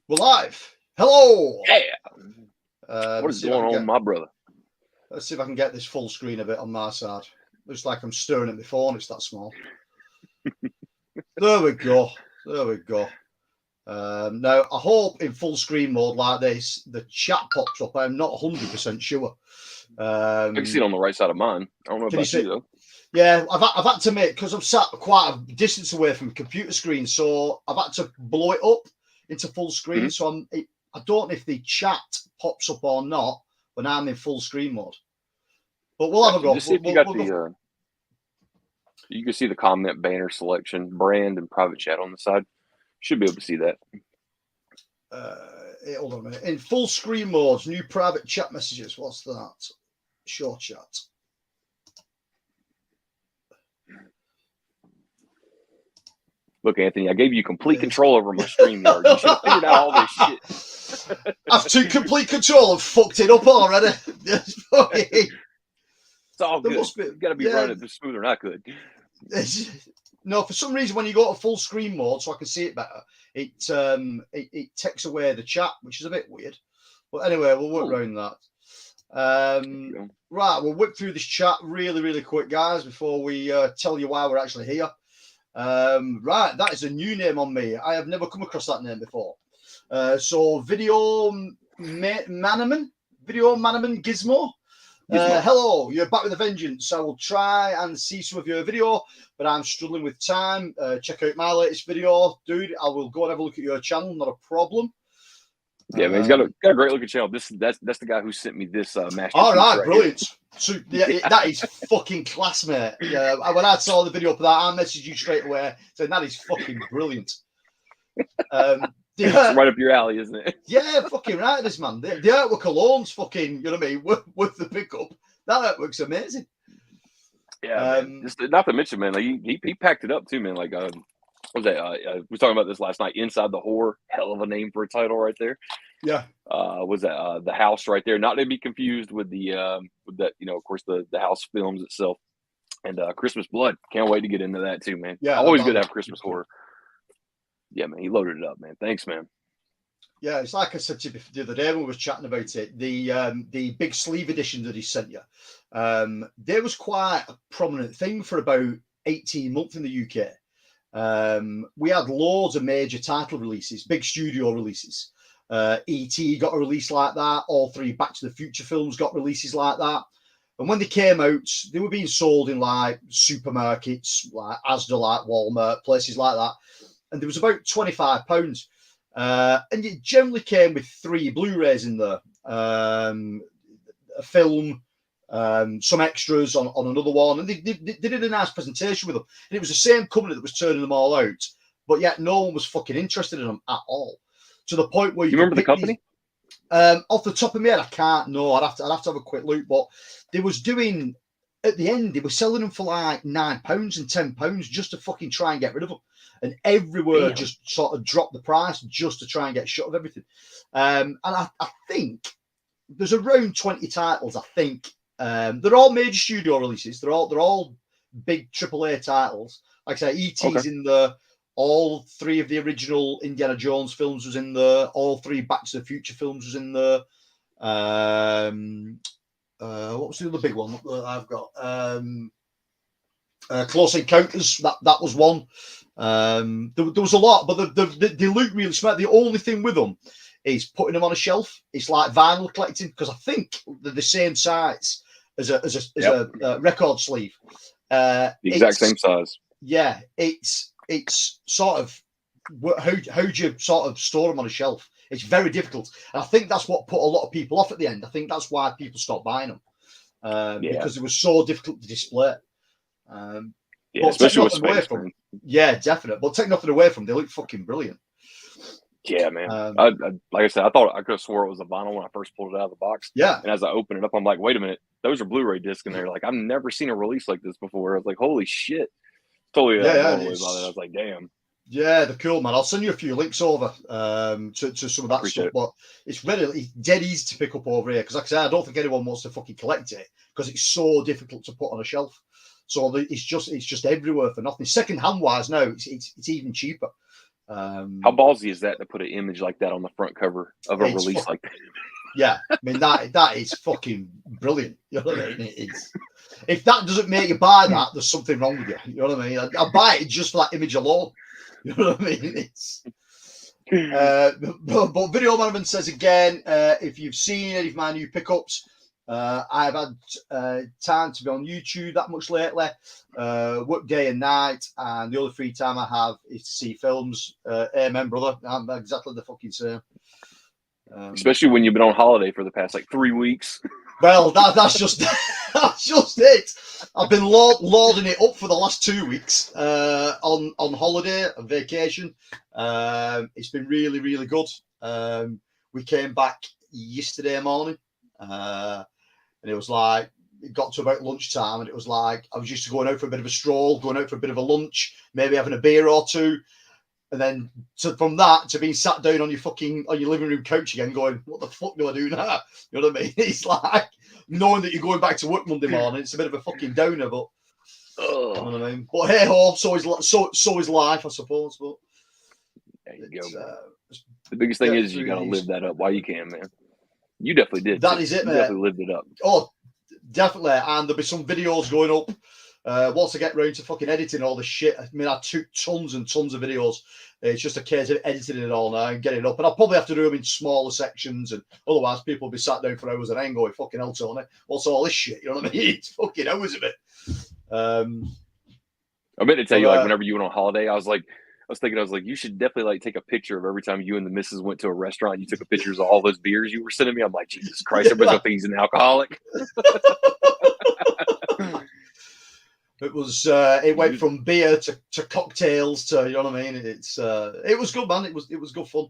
We're live. Hello. Yeah. What is going on, my brother? Let's see if I can get this full screen a bit on my side. Looks like I'm staring at my phone. It's that small. There we go. There we go. Now, I hope in full screen mode like this, the chat pops up. I'm not 100% sure. I can see it on the right side of mine. I don't know about you, though. Yeah, I've had to make, because I'm sat quite a distance away from the computer screen, so I've had to blow it up into full screen. So I don't know if the chat pops up or not when I'm in full screen mode. But we'll have a go. Just see if you got you can see the comment banner selection, brand, and private chat on the side. Should be able to see that. Hold on a minute. In full screen mode, new private chat messages. What's that? Show chat. Look, Anthony, I gave you complete control over my StreamYard. You should have figured out all this shit. I've took complete control and fucked it up already. It's all good. You've got to be running it smoother than I could. No, for some reason, when you go to full screen mode, so I can see it better, it takes away the chat, which is a bit weird. But anyway, we'll work around that. Right, we'll whip through this chat really, really quick, guys, before we tell you why we're actually here. Right, that is a new name on me. I have never come across that name before. So Video Manaman Gizmo. Hello, you're back with a vengeance. I will try and see some of your video, but I'm struggling with time. Check out my latest video, dude. I will go and have a look at your channel, not a problem. Yeah, man, he's got a great looking channel. That's the guy who sent me this masterpiece. All right, brilliant. So yeah, that is fucking class, mate. Yeah, when I saw the video for that, I messaged you straight away saying that is fucking brilliant. It's right up your alley, isn't it? Yeah, fucking right, this man. The artwork alone's fucking, you know what I mean, with the pickup. That artwork's amazing. Yeah, just not to mention, man, like he packed it up too, man. Like, what was that? We were talking about this last night. Inside the Horror, hell of a name for a title right there. Yeah. Was that the house right there? Not to be confused with the with that, you know, of course, the house films itself, and Christmas Blood. Can't wait to get into that too, man. Yeah, always good to have Christmas horror. Yeah, man, he loaded it up, man. Thanks, man. Yeah, it's like I said to you the other day when we were chatting about it. The big sleeve edition that he sent you, there was quite a prominent thing for about 18 months in the UK. We had loads of major title releases, big studio releases. E.T. got a release like that. All three Back to the Future films got releases like that. And when they came out, they were being sold in like supermarkets, like Asda, like Walmart, places like that. And there was about £25. And it generally came with 3 Blu-rays in there. A film, some extras on another one. And they did a nice presentation with them. And it was the same company that was turning them all out. But yet no one was fucking interested in them at all. To the point where you remember the company? Off the top of my head, I can't know. I'd have to have a quick look. But they was doing, at the end, they were selling them for like £9 and £10 just to fucking try and get rid of them. And everywhere just sort of dropped the price just to try and get shut of everything. And I think there's around 20 titles, I think. They're all major studio releases. They're all big AAA titles. Like I say, E.T.'s in the... All 3 of the original Indiana Jones films was in there. All 3 Back to the Future films was in there. What was the other big one that I've got? Close Encounters. That was one. There was a lot, but they look really smart. The only thing with them is putting them on a shelf. It's like vinyl collecting, because I think they're the same size as a record sleeve. The exact same size. Yeah, it's sort of how do you sort of store them on a shelf? It's very difficult, and I think that's what put a lot of people off at the end. I think that's why people stopped buying them, because it was so difficult to display. Especially with space. Yeah, definitely. But take nothing away from them, they look fucking brilliant. Yeah, man. I like I said, I thought I could have swore it was a vinyl when I first pulled it out of the box. Yeah. And as I opened it up, I'm like, wait a minute, those are Blu-ray discs in there. Like, I've never seen a release like this before. I was like, holy shit. Totally blown away about it. I was like, damn. Yeah, they're cool, man. I'll send you a few links over to some of that stuff. But it's really dead easy to pick up over here, because like I said, I don't think anyone wants to fucking collect it because it's so difficult to put on a shelf. So it's just everywhere for nothing. Second hand wise, now it's even cheaper. How ballsy is that to put an image like that on the front cover of a release like that? Yeah, I mean that is fucking brilliant. You know what I mean? It's, if that doesn't make you buy that, there's something wrong with you. You know what I mean? I'll buy it just for that image alone. You know what I mean? It's but Video Management says again, if you've seen any of my new pickups, I've had time to be on YouTube that much lately. Work day and night, and the only free time I have is to see films. Amen, brother. I'm exactly the fucking same. Especially when you've been on holiday for the past like 3 weeks. Well, that's just that's just it. I've been lording it up for the last 2 weeks on holiday, on vacation. It's been really, really good. We came back yesterday morning, and it was like, it got to about lunchtime, and it was like I was used to going out for a bit of a stroll, going out for a bit of a lunch, maybe having a beer or two. And then from that to being sat down on your living room couch again, going, what the fuck do I do now? You know what I mean? It's like knowing that you're going back to work Monday morning. It's a bit of a fucking downer, but you know what I mean. But hey ho, so is life, I suppose. But there you go. The biggest thing is you got to live that up while you can, man. You definitely did. That is it, man. Definitely lived it up. Oh, definitely. And there'll be some videos going up. Once I get round to fucking editing all this shit, I mean, I took tons and tons of videos. It's just a case of editing it all now and getting it up. And I'll probably have to do them in smaller sections, and otherwise people will be sat down for hours and I ain't going, fucking hell, Tony, what's all this shit? You know what I mean? It's fucking hours of it. I meant to tell you, like, whenever you went on holiday, I was thinking, you should definitely like take a picture of every time you and the missus went to a restaurant. You took a pictures of all those beers you were sending me. I'm like, Jesus Christ, everybody's gonna think he's an alcoholic. It was it went from beer to cocktails to, you know what I mean. It was good, man. It was good fun.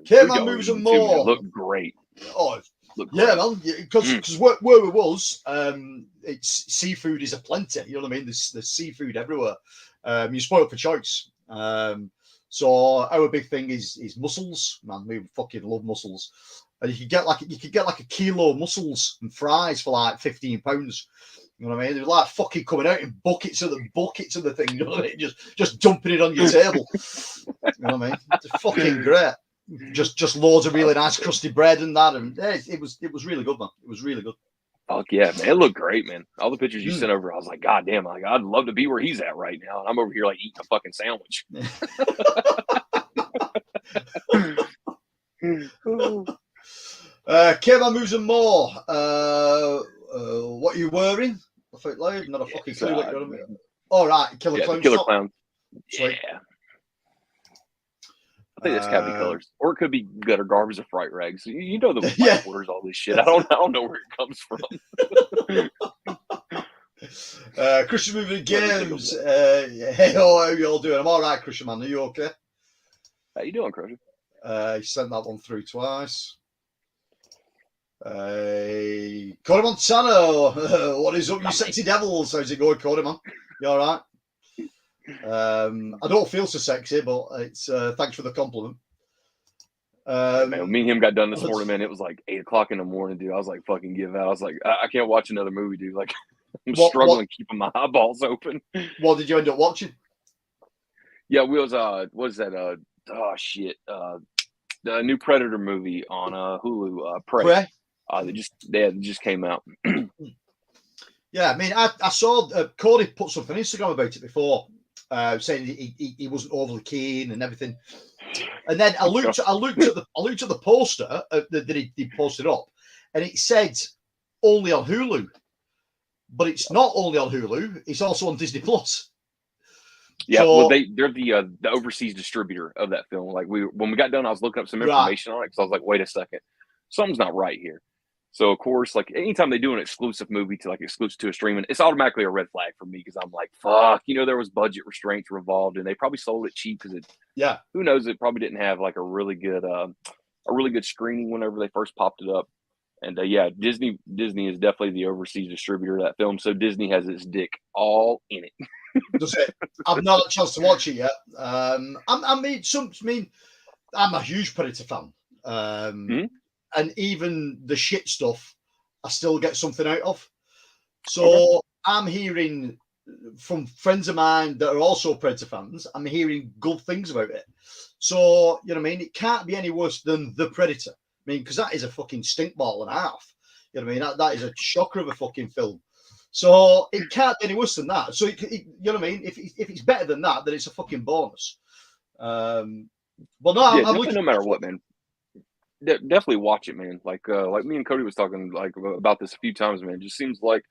K-Man moves and more. Looked great. Oh, yeah, man. Because where we was, it's seafood is aplenty. You know what I mean. There's seafood everywhere. You're spoiled for choice. So our big thing is mussels, man. We fucking love mussels, and you could get like a kilo of mussels and fries for like £15. You know what I mean? They're like fucking coming out in buckets of the thing. You know what I mean? Just dumping it on your table. You know what I mean? It's fucking great. Just loads of really nice crusty bread and that, and it was really good, man. It was really good. Fuck yeah, man! It looked great, man. All the pictures you sent over, I was like, God damn! Like, I'd love to be where he's at right now. And I'm over here like eating a fucking sandwich. K-Man moves and more. What are you wearing? I felt loud, not a fucking clue what you're on. All right, Killer Clown. Killer Clown. Yeah. I think that's Cavity Colors, or it could be gutter garbage or fright rags. You know the white orders all this shit. I don't know where it comes from. Christian Moving Games. Hey, how are you all doing? I'm all right, Christian, man. Are you okay? How you doing, Christian? He sent that one through twice. Cody Montano, what is up, you sexy devils? How's it going, Cody, man? You all right? I don't feel so sexy, but it's thanks for the compliment. Man, me and him got done this morning, man. It was like 8 o'clock in the morning, dude. I was like, fucking give out. I was like, I can't watch another movie, dude. Like, I'm struggling keeping my eyeballs open. What did you end up watching? Yeah, we was what is that? The new Predator movie on Hulu, Prey. They just came out. Yeah, I mean, I saw Cody put something on Instagram about it before, saying he wasn't overly keen and everything. And then I looked at the poster that he posted up, and it said only on Hulu, but it's not only on Hulu; it's also on Disney Plus. Yeah, so, well, they're the overseas distributor of that film. Like when we got done, I was looking up some information on it because I was like, wait a second, something's not right here. So of course, like anytime they do an exclusive movie to exclusive to a streaming, it's automatically a red flag for me because I'm like, fuck, there was budget restraints involved, and they probably sold it cheap because who knows, it probably didn't have like a really good screening whenever they first popped it up. And Disney is definitely the overseas distributor of that film, so Disney has its dick all in it. Does it? I've not had a chance to watch it yet. I'm a huge Predator fan. And even the shit stuff, I still get something out of. So I'm hearing from friends of mine that are also Predator fans, I'm hearing good things about it. So, you know what I mean? It can't be any worse than The Predator. I mean, because that is a fucking stinkball and a half. You know what I mean? That is a shocker of a fucking film. So it can't be any worse than that. So, you know what I mean? If it's better than that, then it's a fucking bonus. But no, yeah, definitely no matter what, man. Definitely watch it, man. Like me and Cody was talking like about this a few times, man. It just seems like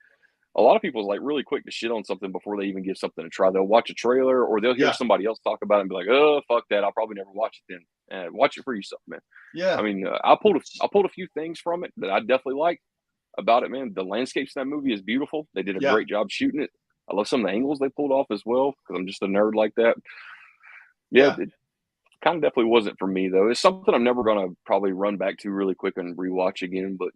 a lot of people is like really quick to shit on something before they even give something a try. They'll watch a trailer or they'll hear somebody else talk about it and be like, "Oh, fuck that! I'll probably never watch it then." Watch it for yourself, man. Yeah. I mean, I pulled a few things from it that I definitely like about it, man. The landscapes in that movie is beautiful. They did a great job shooting it. I love some of the angles they pulled off as well because I'm just a nerd like that. Yeah, it kind of definitely wasn't for me though. It's something I'm never gonna probably run back to really quick and rewatch again. But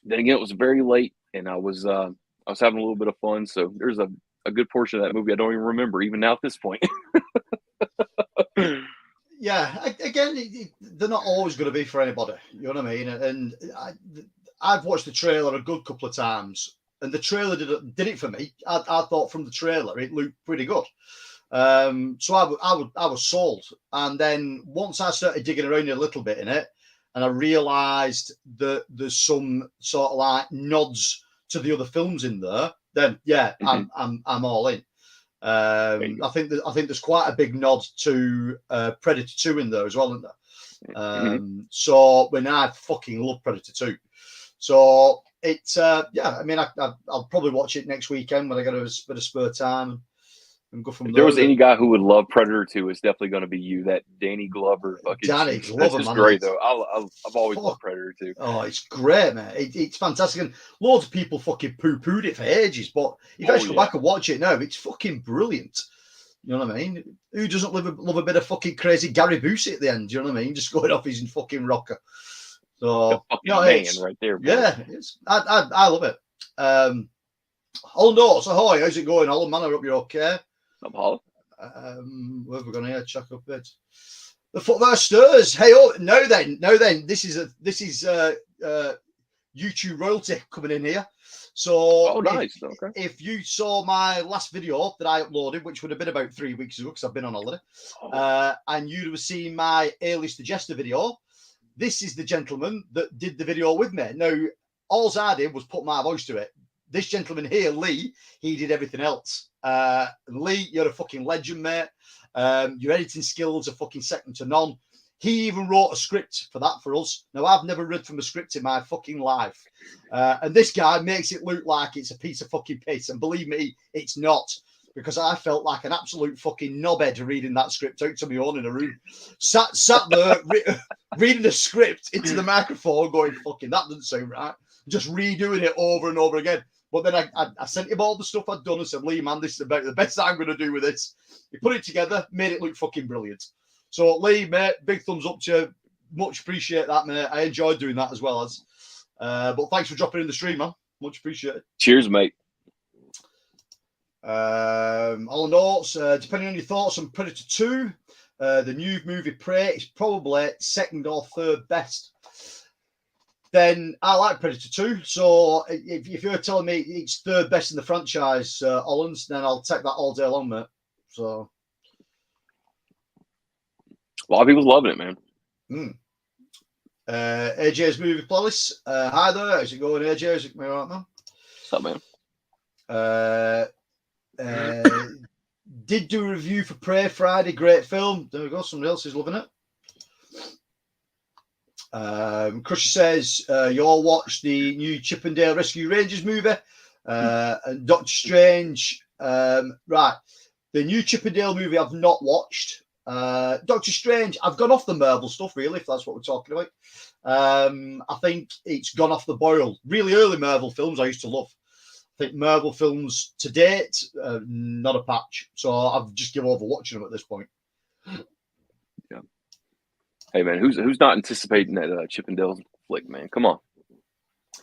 then again, it was very late and I was having a little bit of fun. So there's a good portion of that movie I don't even remember even now at this point. Yeah, again, they're not always going to be for anybody. You know what I mean? And I've watched the trailer a good couple of times, and the trailer did it for me. I thought from the trailer it looked pretty good. So I was sold. And then once I started digging around a little bit in it, and I realised that there's some sort of like nods to the other films in there, then I'm all in. I think there's quite a big nod to Predator 2 in there as well, isn't there? So when I fucking love Predator 2. So it's I mean I'll probably watch it next weekend when I get a bit of spare time and go from there. If there. there was any guy who would love Predator 2, it's definitely going to be you. That Danny Glover fucking Danny Glover, that's just man, great though. I've always loved Predator 2. Oh, it's great, man. It's fantastic, and loads of people fucking poo-pooed it for ages. But if you guys go back and watch it now, it's fucking brilliant. You know what I mean? Who doesn't love a bit of fucking crazy Gary Busey at the end? You know what I mean? Just going off his fucking rocker. So man, right there. Boy. Yeah, I love it. Holland Oats, ahoy! How's it going, Holland man? I hope you're okay. I'm Holland. Where have we gone here? Check up it. The footwear stirs. Hey, now then. This is YouTube royalty coming in here. So, nice. Okay. If you saw my last video that I uploaded, which would have been about 3 weeks ago because I've been on holiday, and you'd have seen my A-list Jester video, this is the gentleman that did the video with me. Now, all I did was put my voice to it. This gentleman here, Lee, he did everything else. Lee, you're a fucking legend, mate. Your editing skills are fucking second to none. He even wrote a script for that for us. Now, I've never read from a script in my fucking life. And this guy makes it look like it's a piece of fucking piss. And believe me, it's not. Because I felt like an absolute fucking knobhead reading that script out to my own in a room. Sat there reading a script into the microphone going, fucking, that doesn't sound right. Just redoing it over and over again. But then I sent him all the stuff I'd done and said, Lee, man, this is about the best I'm going to do with this. He put it together, made it look fucking brilliant. So, Lee, mate, big thumbs up to you. Much appreciate that, mate. I enjoyed doing that as well as. But thanks for dropping in the stream, man. Much appreciated. Cheers, mate. All notes, depending on your thoughts on Predator 2, the new movie Prey is probably second or third best. Then I like Predator 2. So if you're telling me it's third best in the franchise, Ollens, then I'll take that all day long, mate. So a lot of people's loving it, man. AJ's movie playlist. Hi there. How's it going, AJ? How's it going, all right, man? What's up, man? Did do a review for Prey Friday. Great film. There we go. Somebody else is loving it. Crusher says you all watched the new Chippendale Rescue Rangers movie and Doctor Strange. Right, the new Chippendale movie I've not watched. Doctor Strange, I've gone off the Marvel stuff really, if that's what we're talking about. I think it's gone off the boil. Really early Marvel films I used to love. I think Marvel films to date, not a patch. So I've just given over watching them at this point. Yeah. Hey man, who's not anticipating that Chippendale flick, man? Come on.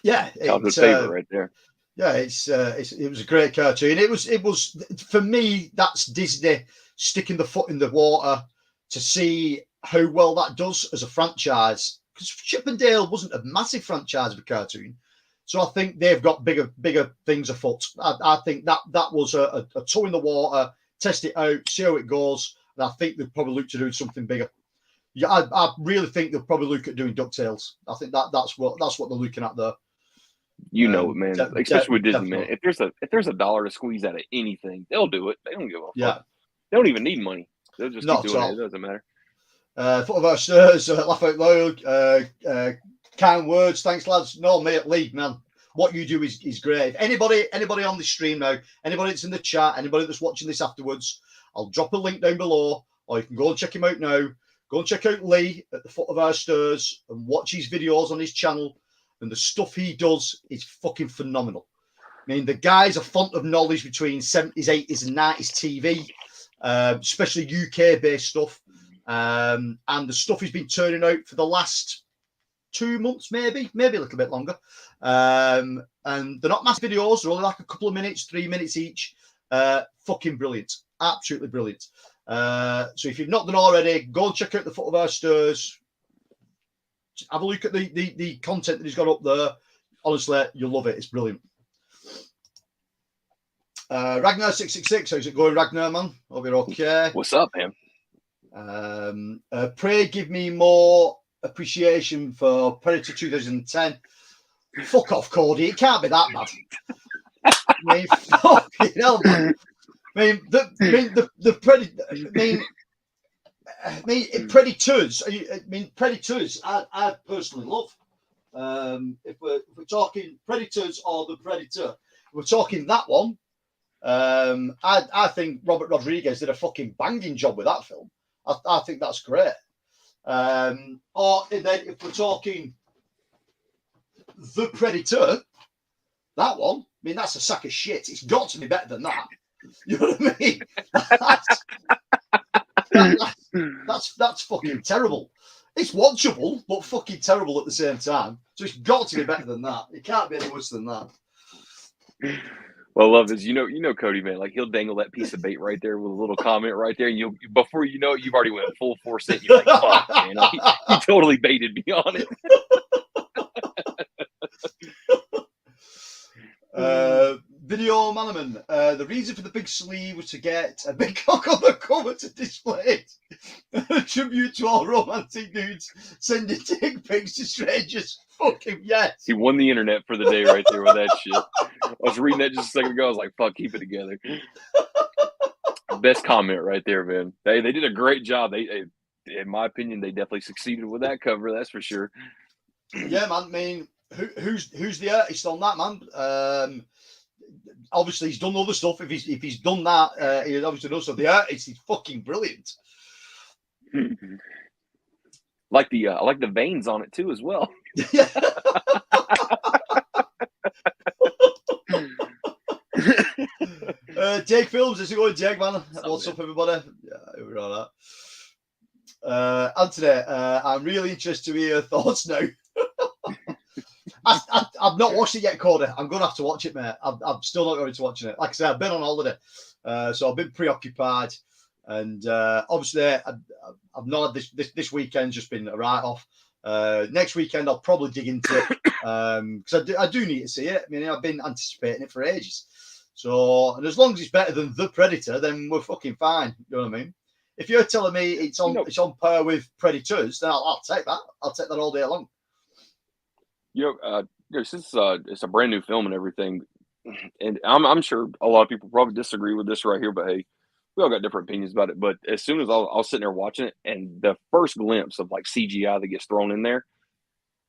Yeah, it's favorite right there. Yeah, it was a great cartoon. It was for me. That's Disney sticking the foot in the water to see how well that does as a franchise. Because Chippendale wasn't a massive franchise of a cartoon. So I think they've got bigger things afoot. I think that was a toe in the water, test it out, see how it goes, and I think they'll probably look to do something bigger. Yeah, I really think they'll probably look at doing DuckTales. I think that's what they're looking at there. You know it, man. Especially with Disney, man. If there's a dollar to squeeze out of anything, they'll do it. They don't give a fuck. Yeah. They don't even need money. They'll just keep doing it. It doesn't matter. Foot of our stairs, laugh out loud, kind words, thanks lads. No, mate, Lee, man, what you do is great. If anybody on the stream now, anybody that's in the chat, anybody that's watching this afterwards, I'll drop a link down below, or you can go and check him out now. Go and check out Lee at the Foot of Our Stairs and watch his videos on his channel. And the stuff he does is fucking phenomenal. I mean, the guy's a font of knowledge between 70s, 80s, and 90s TV, especially UK-based stuff. And the stuff he's been turning out for the last 2 months, maybe a little bit longer. And they're not massive videos. They're only like a couple of minutes, 3 minutes each. Fucking brilliant. Absolutely brilliant. So if you've not done already, go and check out the Foot of Our Stairs. Have a look at the content that he's got up there. Honestly, you'll love it. It's brilliant. Ragnar666, how's it going, Ragnar, man? Hope you're okay. What's up, man? Pray give me more appreciation for Predator 2010. Fuck off, Cody. It can't be that bad. I mean, fucking hell, man. I mean, the Predator. Predators. Predators. I personally love. If we're talking Predators or the Predator, if we're talking that one. I think Robert Rodriguez did a fucking banging job with that film. I think that's great. Or then if we're talking the Predator, that one. I mean, that's a sack of shit. It's got to be better than that. You know what I mean? That's fucking terrible. It's watchable, but fucking terrible at the same time. So it's got to be better than that. It can't be any worse than that. Well, I love this. You know, Cody, man. Like he'll dangle that piece of bait right there with a little comment right there, and you before you know it, you've already went full force in. You're like, fuck, man. He totally baited me on it. Video Manaman. The reason for the big sleeve was to get a big cock on the cover to display it. A tribute to all romantic dudes sending dick pics to strangers. Fucking yes. He won the internet for the day right there with that shit. I was reading that just a second ago. I was like, fuck, keep it together. Best comment right there, man. They did a great job. They in my opinion, they definitely succeeded with that cover. That's for sure. Yeah, man. I mean, who's the artist on that, man? Obviously, he's done other stuff. If he's done that, he obviously knows. So the artist is fucking brilliant. Like I like the veins on it too, as well. Jake Films, is it going, Jake, man? What's up, everybody? Yeah, we're all that. Anthony, I'm really interested to hear your thoughts now. I've not watched it yet, Cody. I'm going to have to watch it, mate. I'm still not going to watching it. Like I said, I've been on holiday, so I've been preoccupied, and obviously I've not had this weekend just been a write-off. Next weekend I'll probably dig into it because I do need to see it. I mean, I've been anticipating it for ages. So, and as long as it's better than The Predator, then we're fucking fine. You know what I mean? If you're telling me it's on par with Predators, then I'll take that. I'll take that all day long. Since it's a brand new film and everything, and I'm sure a lot of people probably disagree with this right here, but hey, we all got different opinions about it. But as soon as I'll sit there watching it, and the first glimpse of like CGI that gets thrown in there,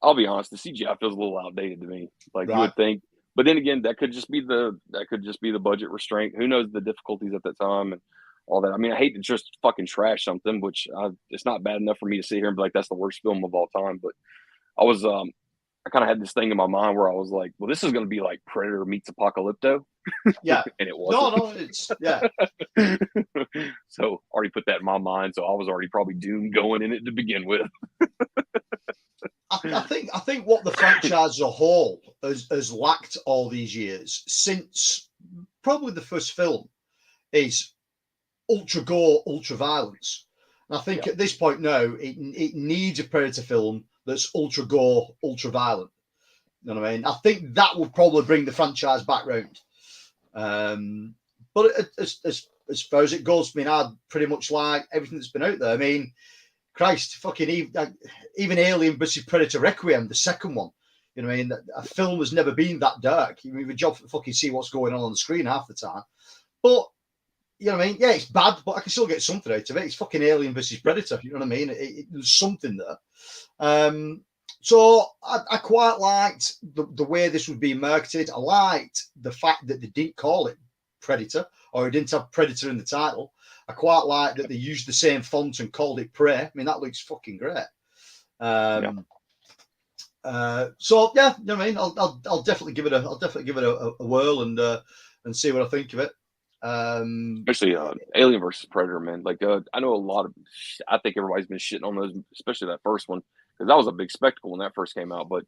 I'll be honest, the CGI feels a little outdated to me. Like you would think, but then again, that could just be the budget restraint. Who knows the difficulties at that time and all that. I mean, I hate to just fucking trash something, which it's not bad enough for me to sit here and be like, that's the worst film of all time. But I kind of had this thing in my mind where I was like, well, this is going to be like Predator meets Apocalypto. Yeah. And it wasn't. It's, yeah. So already put that in my mind. So I was already probably doomed going in it to begin with. I think what the franchise as a whole has lacked all these years since probably the first film is ultra gore, ultra violence. And I think at this point now, it needs a Predator film that's ultra gore, ultra violent. You know what I mean? I think that would probably bring the franchise back round. But as far as it goes, I mean, I pretty much like everything that's been out there. I mean, Christ, fucking even Alien vs Predator Requiem, the second one. You know what I mean? A film has never been that dark. You have a job to fucking see what's going on the screen half the time. But, you know what I mean? Yeah, it's bad, but I can still get something out of it. It's fucking Alien versus Predator. You know what I mean? There's something there. So I quite liked the way this was being marketed. I liked the fact that they didn't call it Predator, or it didn't have Predator in the title. I quite like that they used the same font and called it Prey. I mean, that looks fucking great. So yeah, you know what I mean. I'll definitely give it a whirl and see what I think of it. Especially Alien versus Predator, man. Like I know a lot of. I think everybody's been shitting on those, especially that first one, because that was a big spectacle when that first came out. But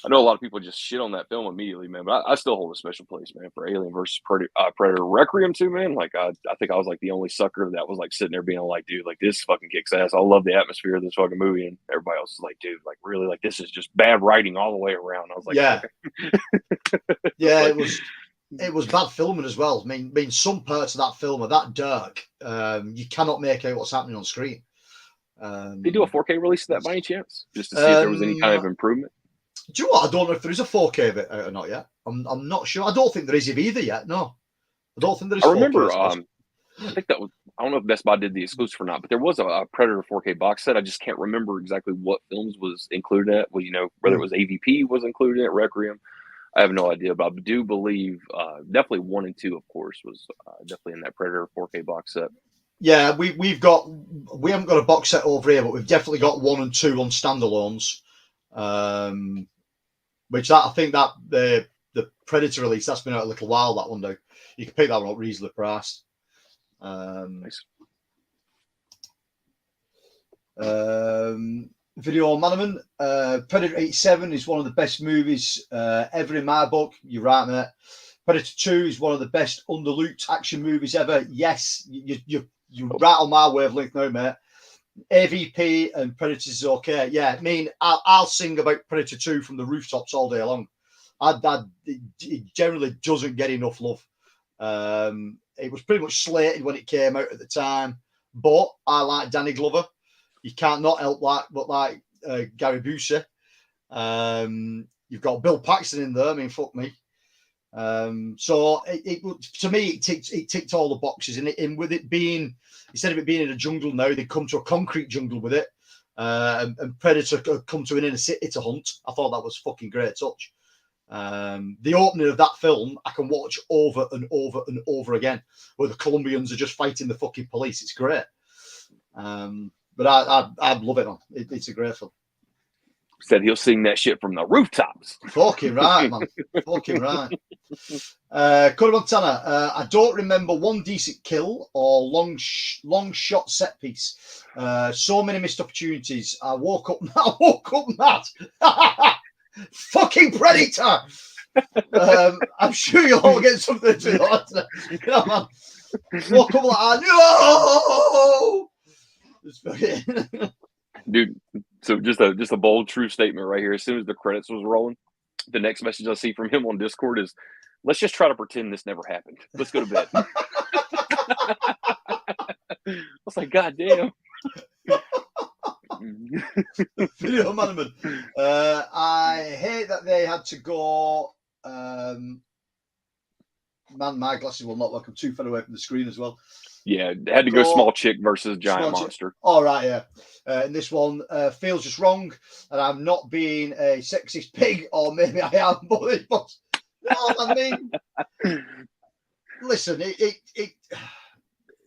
I know a lot of people just shit on that film immediately, man. But I still hold a special place, man, for Alien versus Predator Requiem too, man. Like I think I was like the only sucker that was like sitting there being like, dude, like this fucking kicks ass. I love the atmosphere of this fucking movie, and everybody else is like, dude, like really, like this is just bad writing all the way around. I was like, yeah, okay. Yeah, it was bad filming as well. I mean, some parts of that film are that dark. You cannot make out what's happening on screen. Did they do a 4K release of that by any chance, just to see if there was any kind of improvement? Do you know what? I don't know if there is a 4K of it out or not yet. I'm not sure. I don't think there is either yet. No, I don't think there is. I remember. I think that was. I don't know if Best Buy did the exclusive or not, but there was a Predator 4K box set. I just can't remember exactly what films was included in it. Well, you know, whether it was AVP was included in it, Requiem. I have no idea, but I do believe definitely 1 and 2, of course, was definitely in that Predator 4K box set. Yeah, we haven't got a box set over here, but we've definitely got 1 and 2 on standalones. Which I think that the Predator release, that's been out a little while, that one though. You can pick that one up reasonably priced. Nice. Video on Manaman, Predator 87 is one of the best movies ever in my book. You're right, mate. Predator 2 is one of the best underlooked action movies ever. Yes, you're right on my wavelength now, mate. AVP and Predators is okay. Yeah, I mean, I'll sing about Predator 2 from the rooftops all day long. It generally doesn't get enough love. It was pretty much slated when it came out at the time, but I like Danny Glover. You can't not help but like Gary Busey. You've got Bill Paxton in there. I mean, fuck me. So to me, it ticked all the boxes, and with it being, instead of it being in a jungle now, they come to a concrete jungle with it, and Predator come to an inner city to hunt. I thought that was fucking great touch. The opening of that film I can watch over and over and over again, where the Colombians are just fighting the fucking police. It's great. But I love it. It's a great film. Said he'll sing that shit from the rooftops. Fucking right, man. Fucking right. Cody Montana. I don't remember one decent kill or long shot set piece. So many missed opportunities. I woke up mad. Fucking Predator. I'm sure you'll all get something to do. Come on. Woke up like, no. Dude, so just a bold, true statement right here. As soon as the credits was rolling, the next message I see from him on Discord is, "Let's just try to pretend this never happened. Let's go to bed." I was like, God damn. Video Manaman. I hate that they had to go. Man, my glasses will not work. I'm too far away from the screen as well. Yeah, they had to go small chick versus giant monster. All right, yeah. And this one feels just wrong, and I'm not being a sexist pig, or maybe I am, but no, I mean, listen,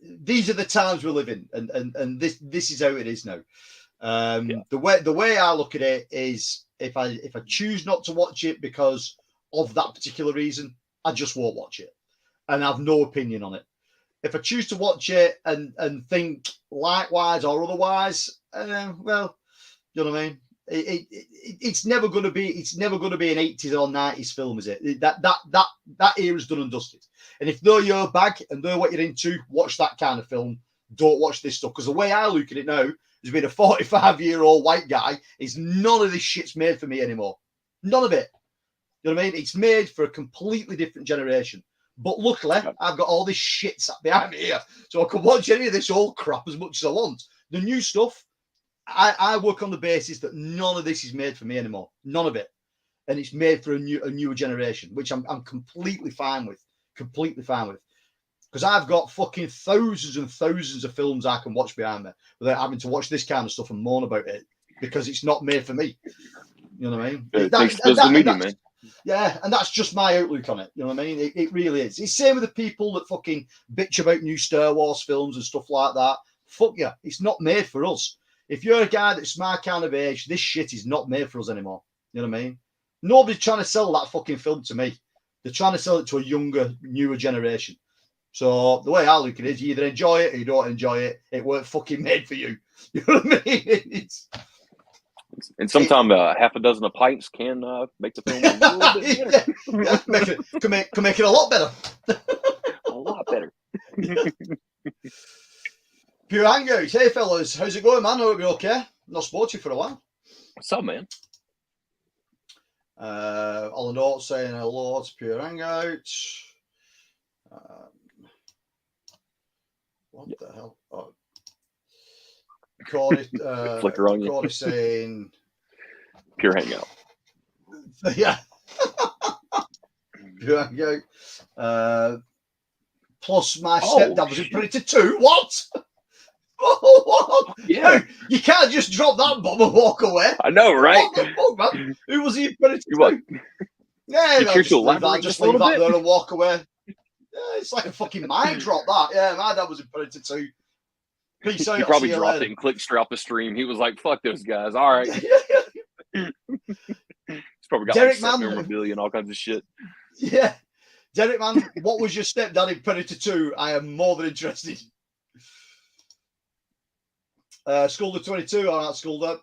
these are the times we live in, and this is how it is now. The way I look at it is, if I choose not to watch it because of that particular reason, I just won't watch it, and I have no opinion on it. If I choose to watch it and think likewise or otherwise, well, you know what I mean. It's never going to be an 80s or 90s film, is it? That era's done and dusted. And if they're your bag and they're what you're into, watch that kind of film. Don't watch this stuff, because the way I look at it now, as being a 45-year-old white guy, is none of this shit's made for me anymore. None of it. You know what I mean? It's made for a completely different generation. But luckily, I've got all this shit sat behind me here, so I can watch any of this old crap as much as I want. The new stuff, I work on the basis that none of this is made for me anymore. None of it. And it's made for a newer generation, which I'm completely fine with. Completely fine with. Because I've got fucking thousands and thousands of films I can watch behind me without having to watch this kind of stuff and moan about it because it's not made for me. You know what I mean? Man. Yeah, and that's just my outlook on it. You know what I mean? It really is. It's same with the people that fucking bitch about new Star Wars films and stuff like that. Fuck yeah, it's not made for us. If you're a guy that's my kind of age, this shit is not made for us anymore. You know what I mean? Nobody's trying to sell that fucking film to me. They're trying to sell it to a younger, newer generation. So the way I look at it is you either enjoy it or you don't enjoy it. It weren't fucking made for you. You know what I mean? And sometimes half a dozen of pints can make the film a little bit better. Can make it a lot better. A lot better. Pure Hangouts. Hey, fellas. How's it going, man? I hope you're okay. Not spoke to you for a while. What's up, man? All the notes saying hello to Pure Hangouts. What the hell? Oh. Corey, Flicker on you. Corey saying Pure Hangout. Yeah. Pure Hangout. Plus my stepdad was in Predator 2. What? What? Yeah. You can't just drop that bomb and walk away. I know, right? What the fuck, man? Who was he in Predator 2? Yeah, I'll just leave that there and walk away. Yeah, it's like a fucking mind drop, that. Yeah, my dad was in Predator 2. Peace out. He probably dropped it and clicked straight off the stream. He was like, fuck those guys. All right. He's probably got Derek, like memorabilia and all kinds of shit. Yeah. Derek, man, what was your stepdad in Predator 2? I am more than interested. Skulder 22, all right, Skulder.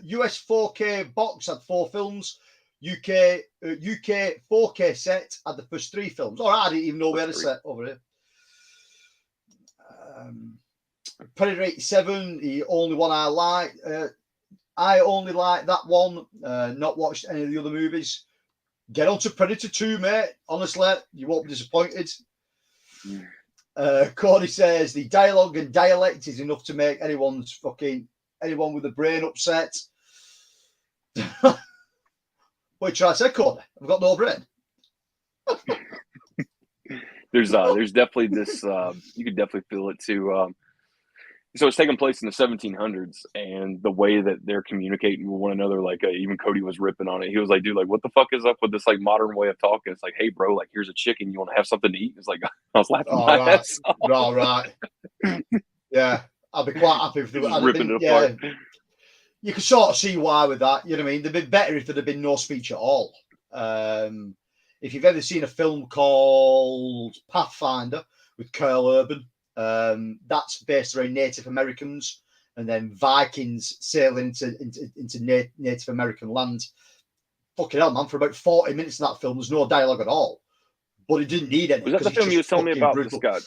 US 4K box had 4 films. UK 4K set had the first 3 films. All right, I didn't even know we had a set over here. Predator 87, the only one I like. I only like that one. Not watched any of the other movies. Get on to Predator 2, mate. Honestly, you won't be disappointed. Cody says the dialogue and dialect is enough to make anyone with a brain upset. What you trying to say, Cody? I've got no brain. There's definitely this. You could definitely feel it too. So it's taking place in the 1700s, and the way that they're communicating with one another, like even Cody was ripping on it. He was like, "Dude, like, what the fuck is up with this like modern way of talking?" It's like, "Hey, bro, like, here's a chicken. You want to have something to eat?" It's like I was laughing my ass off. All right. Yeah, I'd be quite happy if they were ripping it apart. You can sort of see why with that. You know what I mean? They'd be better if there'd have been no speech at all. If you've ever seen a film called Pathfinder with Carl Urban, that's based around Native Americans and then Vikings sailing into Native American land. Fucking hell, man! For about 40 minutes in that film, there's no dialogue at all, but it didn't need any. Was that the film you were telling me about? Brutal. This guy,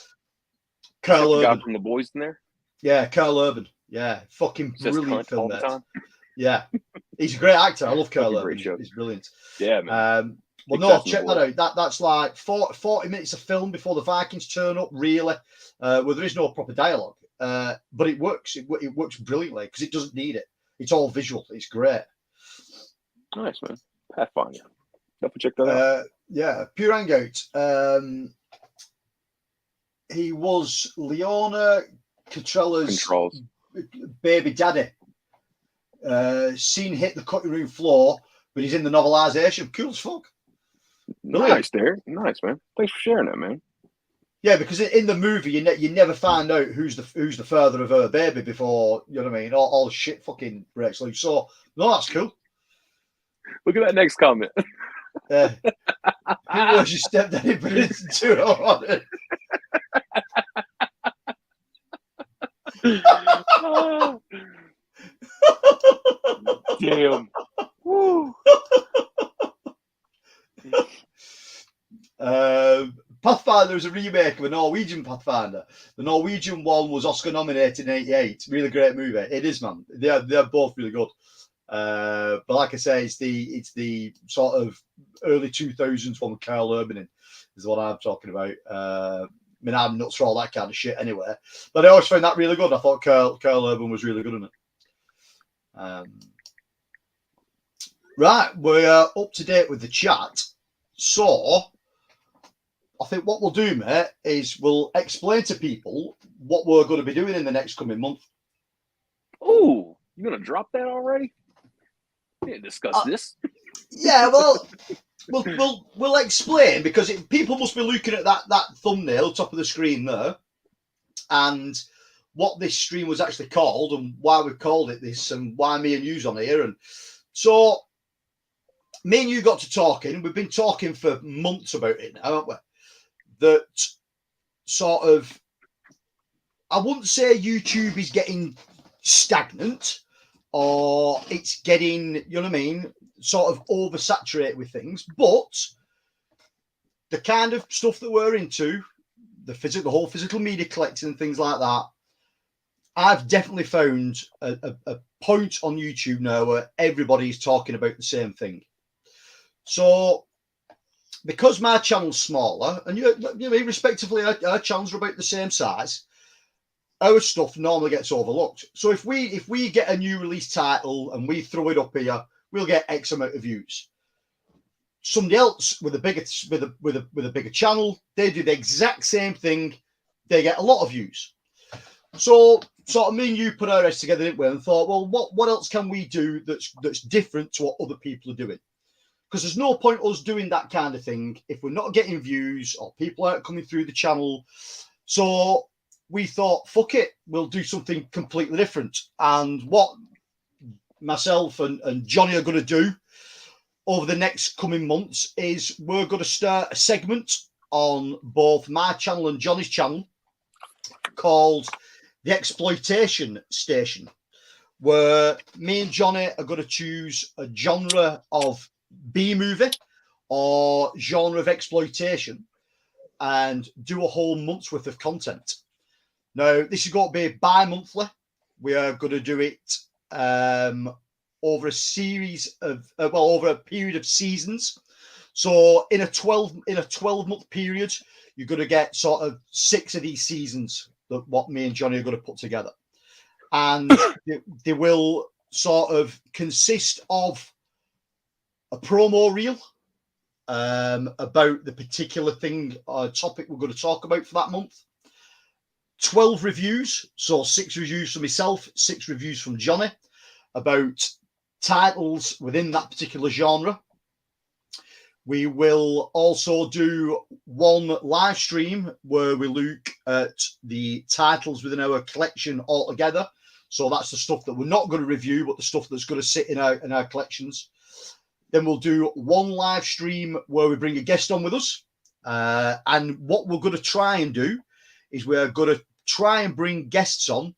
Carl Urban, guy from The Boys in there. Yeah, Carl Urban. Yeah, fucking brilliant film there. Yeah, he's a great actor. I love Carl Urban. He's brilliant. Yeah, man. Well, no, check that out. That's like 40 minutes of film before the Vikings turn up, really, where there is no proper dialogue. But it works. It works brilliantly because it doesn't need it. It's all visual. It's great. Nice, man. Pathfinder. Definitely check that out. Yeah, Pure Hangout. He was Leona Catrella's baby daddy. Seen hit the cutting room floor, but he's in the novelisation. Cool as fuck. Nice, Derek. Nice, man. Thanks for sharing that, man. Yeah, because in the movie, you never find out who's the father of her baby before, you know what I mean? All the shit fucking breaks loose. So, no, that's cool. Look at that next comment. Who was your stepdaddy Predator 2? Damn. Woo. Pathfinder is a remake of a Norwegian Pathfinder. The Norwegian one was Oscar nominated in '88. Really great movie. It is, man. They're both really good. But like I say, it's the sort of early 2000s one with Carl Urban in is what I'm talking about. I mean, I'm nuts for all that kind of shit anyway. But I always found that really good. I thought Carl Urban was really good in it. Right, we're up to date with the chat. So I think what we'll do, mate, is we'll explain to people what we're going to be doing in the next coming month. Oh, you're going to drop that already? We didn't discuss this. Yeah, well, we'll explain, because people must be looking at that thumbnail top of the screen there, and what this stream was actually called, and why we've called it this, and why me and you's on here. And so me and you got to talking. We've been talking for months about it now, haven't we? That sort of, I wouldn't say YouTube is getting stagnant, or it's getting, you know what I mean, sort of oversaturated with things, but the kind of stuff that we're into, the whole physical media collecting and things like that, I've definitely found a point on YouTube now where everybody's talking about the same thing. So because my channel's smaller, and you know, respectively, our channels are about the same size, our stuff normally gets overlooked. So if we get a new release title and we throw it up here, we'll get X amount of views. Somebody else with a bigger channel, they do the exact same thing, they get a lot of views. So sort of me and you put our heads together, didn't we, and thought, well, what else can we do that's different to what other people are doing? Because there's no point us doing that kind of thing if we're not getting views or people aren't coming through the channel. So we thought, fuck it, we'll do something completely different. And what myself and Johnny are going to do over the next coming months is we're going to start a segment on both my channel and Johnny's channel called the Exploitation Station, where me and Johnny are going to choose a genre of B-movie or genre of exploitation and do a whole month's worth of content. Now, this is going to be bi-monthly. We are going to do it over a series of, over a period of seasons. So in a 12-month period, you're going to get sort of 6 of these seasons that what me and Johnny are going to put together. And they will sort of consist of a promo reel about the particular thing or topic we're going to talk about for that month. 12 reviews, so 6 reviews from myself, 6 reviews from Johnny about titles within that particular genre. We will also do one live stream where we look at the titles within our collection altogether. So that's the stuff that we're not going to review, but the stuff that's going to sit in our collections. Then we'll do one live stream where we bring a guest on with us. And what we're going to try and do is we're going to try and bring guests on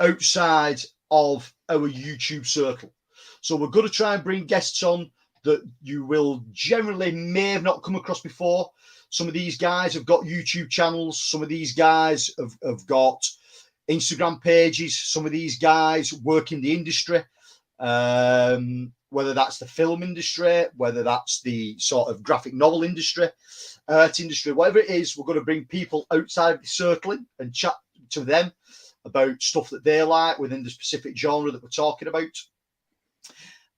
outside of our YouTube circle. So we're going to try and bring guests on that you will generally may have not come across before. Some of these guys have got YouTube channels. Some of these guys have got Instagram pages. Some of these guys work in the industry, whether that's the film industry, whether that's the sort of graphic novel industry, art industry, whatever it is, we're going to bring people outside the circle and chat to them about stuff that they like within the specific genre that we're talking about.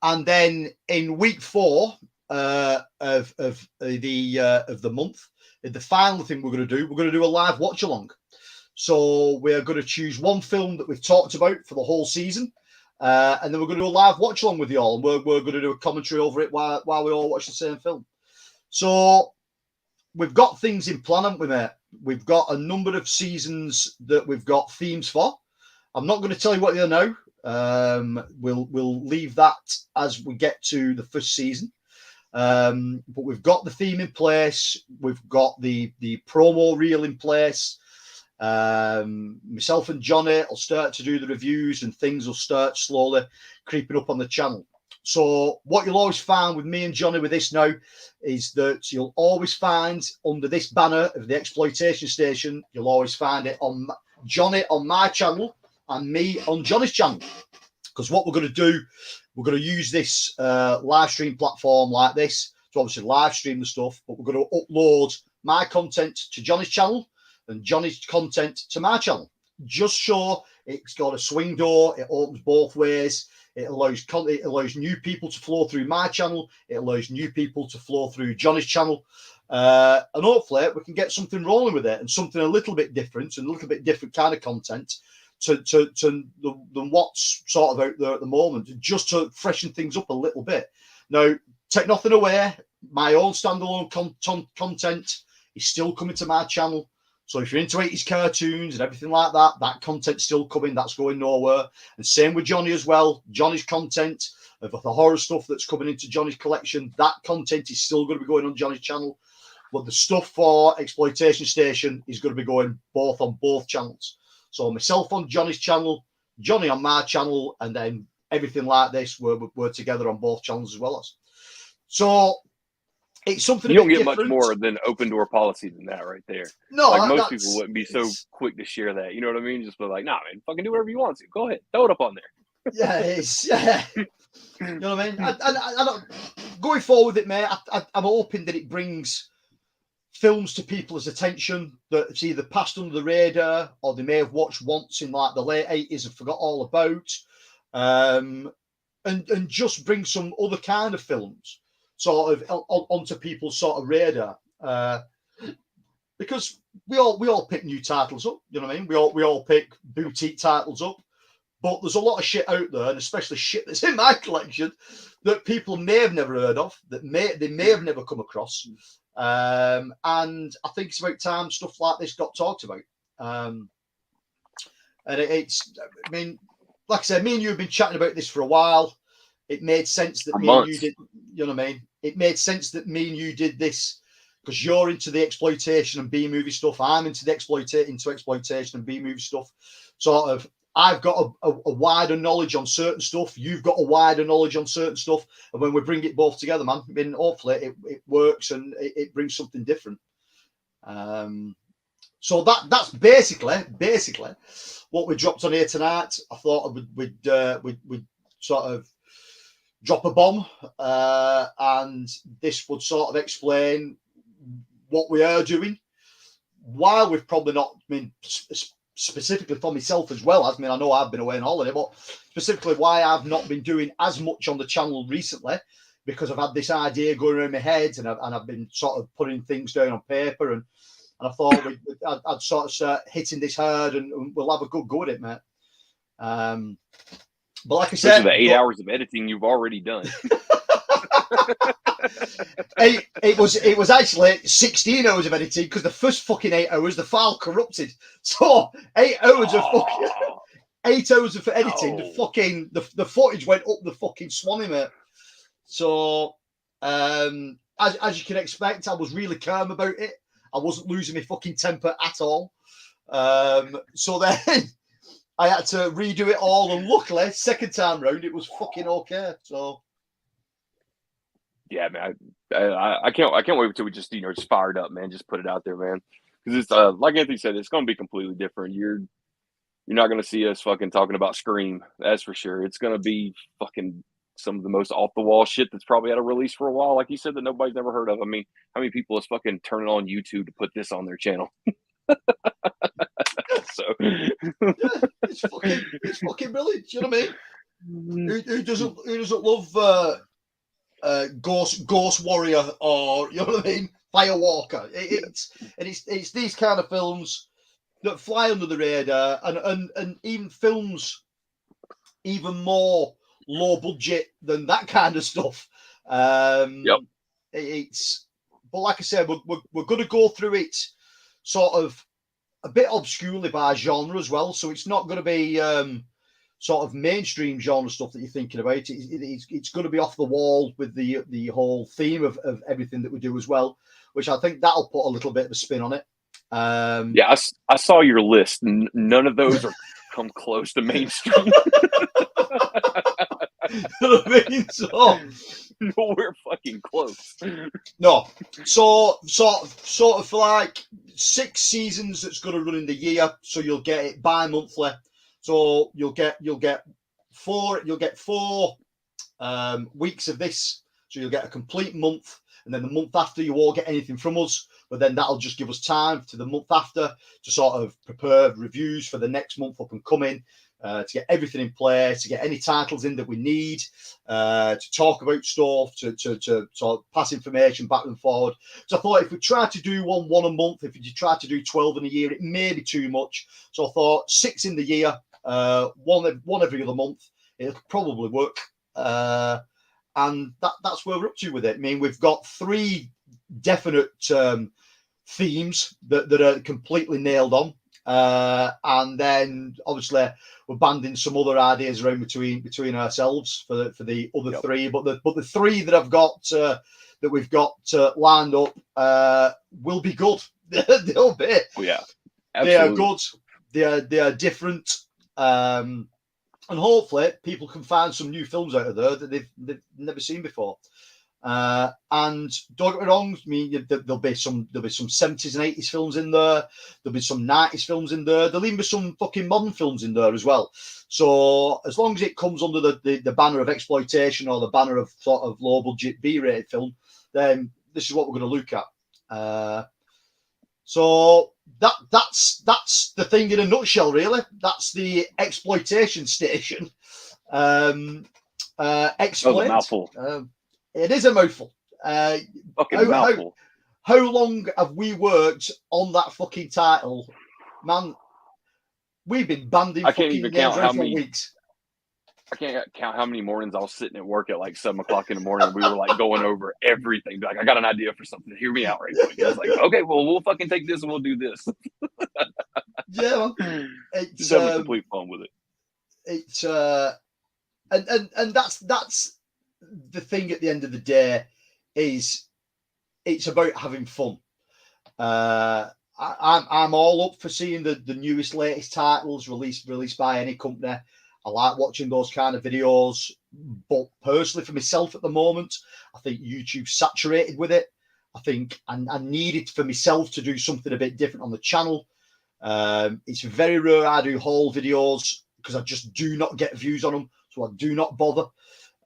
And then in week 4 of the month, the final thing we're going to do a live watch along. So we're going to choose one film that we've talked about for the whole season, and then we're going to do a live watch along with you all. And we're going to do a commentary over it while we all watch the same film. So we've got things in plan, haven't we, mate? We've got a number of seasons that we've got themes for. I'm not going to tell you what they are now. We'll leave that as we get to the first season. But we've got the theme in place. We've got the promo reel in place. Myself and Johnny will start to do the reviews, and things will start slowly creeping up on the channel. So what you'll always find with me and Johnny with this now is that you'll always find under this banner of the Exploitation Station, you'll always find it on Johnny on my channel and me on Johnny's channel. Because what we're going to do, we're going to use this live stream platform like this to obviously live stream the stuff, but we're going to upload my content to Johnny's channel and Johnny's content to my channel. Just so it's got a swing door, it opens both ways. It allows new people to flow through my channel. It allows new people to flow through Johnny's channel. And hopefully we can get something rolling with it, and something a little bit different and a little bit different kind of content than what's sort of out there at the moment, just to freshen things up a little bit. Now, take nothing away. My own standalone content is still coming to my channel. So if you're into 80s cartoons and everything like that, that content's still coming. That's going nowhere. And same with Johnny as well. Johnny's content of the horror stuff that's coming into Johnny's collection, that content is still going to be going on Johnny's channel. But the stuff for Exploitation Station is going to be going on both channels. So myself on Johnny's channel, Johnny on my channel, and then everything like this, we're together on both channels as well as. So it's something you don't get different. Much more than open door policy than that right there. No, like most people wouldn't be so quick to share that. You know what I mean? Just be like, nah, man, fucking do whatever you want to. Go ahead, throw it up on there. Yeah. You know what I mean? I going forward with it, mate, I'm hoping that it brings films to people's attention that it's either passed under the radar or they may have watched once in like the late 80s and forgot all about, and just bring some other kind of films sort of onto people's sort of radar, because we all pick new titles up. You know what I mean? We all pick boutique titles up, but there's a lot of shit out there, and especially shit that's in my collection that people may have never heard of, that they may have never come across. And I think it's about time stuff like this got talked about. And I mean, like I said, me and you have been chatting about this for a while. It made sense that me and you did, you know what I mean? It made sense that me and you did this because you're into the exploitation and B-movie stuff. I'm into the exploitation and B-movie stuff. Sort of, I've got a wider knowledge on certain stuff. You've got a wider knowledge on certain stuff. And when we bring it both together, man, I mean, hopefully it works and it brings something different. So that's basically what we dropped on here tonight. I thought we'd sort of drop a bomb, and this would sort of explain what we are doing, while we've probably not, I mean, specifically for myself as well. I mean, I know I've been away on holiday, but specifically why I've not been doing as much on the channel recently, because I've had this idea going around my head, and I've been sort of putting things down on paper, and I thought I'd sort of start hitting this hard, and we'll have a good go at it, mate. But like I said, the 8 hours of editing you've already done. It was actually 16 hours of editing, because the first fucking 8 hours the file corrupted. So 8 hours of fucking 8 hours of editing. The footage went up the fucking swanny, mate. So as you can expect, I was really calm about it. I wasn't losing my fucking temper at all. So then I had to redo it all, and luckily, second time round, it was fucking okay. So, yeah, man, I can't wait until we just just fired up, man. Just put it out there, man. Because it's like Anthony said, it's going to be completely different. You're not going to see us fucking talking about Scream, that's for sure. It's going to be fucking some of the most off the wall shit that's probably had a release for a while, like you said, that nobody's never heard of. I mean, how many people is fucking turning on YouTube to put this on their channel? So yeah, it's fucking brilliant. You know what I mean? Who doesn't love Ghost Warrior, or you know what I mean, Firewalker? It's these kind of films that fly under the radar, and even films even more low budget than that kind of stuff. Yep. But like I said, we're going to go through it sort of a bit obscurely by genre as well. So it's not going to be sort of mainstream genre stuff that you're thinking about. It's going to be off the wall with the whole theme of everything that we do as well, which I think that'll put a little bit of a spin on it. Yeah, I saw your list. None of those are come close to mainstream. You know what I mean? So nowhere fucking close. No. So sort of for like 6 seasons that's going to run in the year, so you'll get it bi-monthly. So you'll get you'll get 4 weeks of this. So you'll get a complete month, and then the month after you won't get anything from us. But then that'll just give us time to the month after to sort of prepare reviews for the next month up and coming, to get everything in place, to get any titles in that we need, to talk about stuff, to sort of pass information back and forward. So I thought if we try to do one a month, if you try to do 12 in a year, it may be too much. So I thought 6 in the year, one every other month, it'll probably work. And that's where we're up to with it. I mean, we've got 3 definite themes that are completely nailed on. And then obviously we're banding some other ideas around between ourselves for the other 3. But the 3 that I've got that we've got lined up will be good. They'll be. Oh, yeah. Absolutely. They are good. They are different. And hopefully people can find some new films out of there that they've never seen before. And don't get me wrong, I mean, there'll be some 70s and 80s films in there. There'll be some 90s films in there. There'll even be some fucking modern films in there as well. So as long as it comes under the banner of exploitation or the banner of sort of low budget B-rated film, then this is what we're going to look at. So that's the thing in a nutshell, really. That's the Exploitation Station. Exploit. Oh, a mouthful. It is a mouthful. Fucking mouthful. How long have we worked on that fucking title, man? We've been banding fucking names around for weeks. I can't count how many mornings I was sitting at work at like 7 o'clock in the morning. We were like going over everything. Like, I got an idea for something. Hear me out right quick. I was like, okay, well, we'll fucking take this and we'll do this. Yeah, man. It's just having complete fun with it. It's and that's the thing at the end of the day is it's about having fun. I'm all up for seeing the newest, latest titles released by any company. I like watching those kind of videos, but personally for myself at the moment, I think YouTube's saturated with it. I think I needed for myself to do something a bit different on the channel. It's very rare I do haul videos because I just do not get views on them, so I do not bother.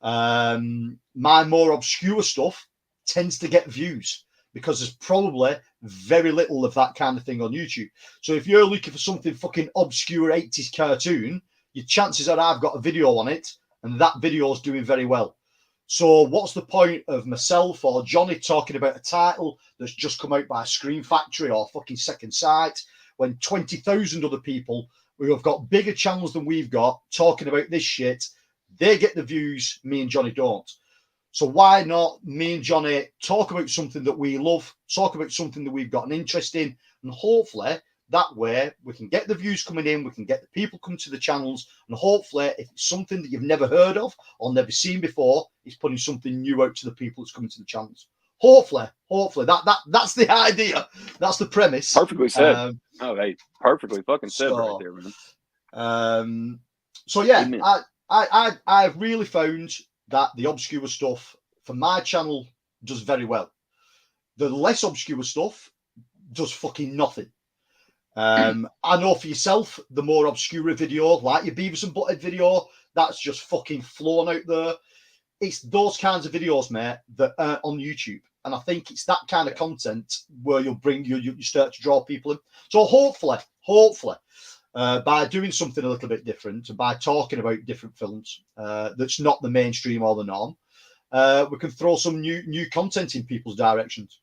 My more obscure stuff tends to get views because there's probably very little of that kind of thing on YouTube. So if you're looking for something fucking obscure 80s cartoon, your chances are I've got a video on it and that video is doing very well. So what's the point of myself or Johnny talking about a title that's just come out by Screen Factory or fucking Second Sight when 20,000 other people who have got bigger channels than we've got talking about this shit, they get the views, me and Johnny don't. So why not me and Johnny talk about something that we love, talk about something that we've got an interest in, and hopefully that way we can get the views coming in, we can get the people coming to the channels, and hopefully if it's something that you've never heard of or never seen before, it's putting something new out to the people that's coming to the channels. Hopefully that's the idea. That's the premise. Perfectly said. Hey, perfectly fucking said right there, man. So yeah, I've really found that the obscure stuff for my channel does very well. The less obscure stuff does fucking nothing. I know for yourself, the more obscure video, like your Beavis and Butthead video, that's just fucking flown out there. It's those kinds of videos, mate, that are on YouTube. And I think it's that kind of content where you start to draw people in. So hopefully, by doing something a little bit different and by talking about different films that's not the mainstream or the norm, we can throw some new content in people's directions.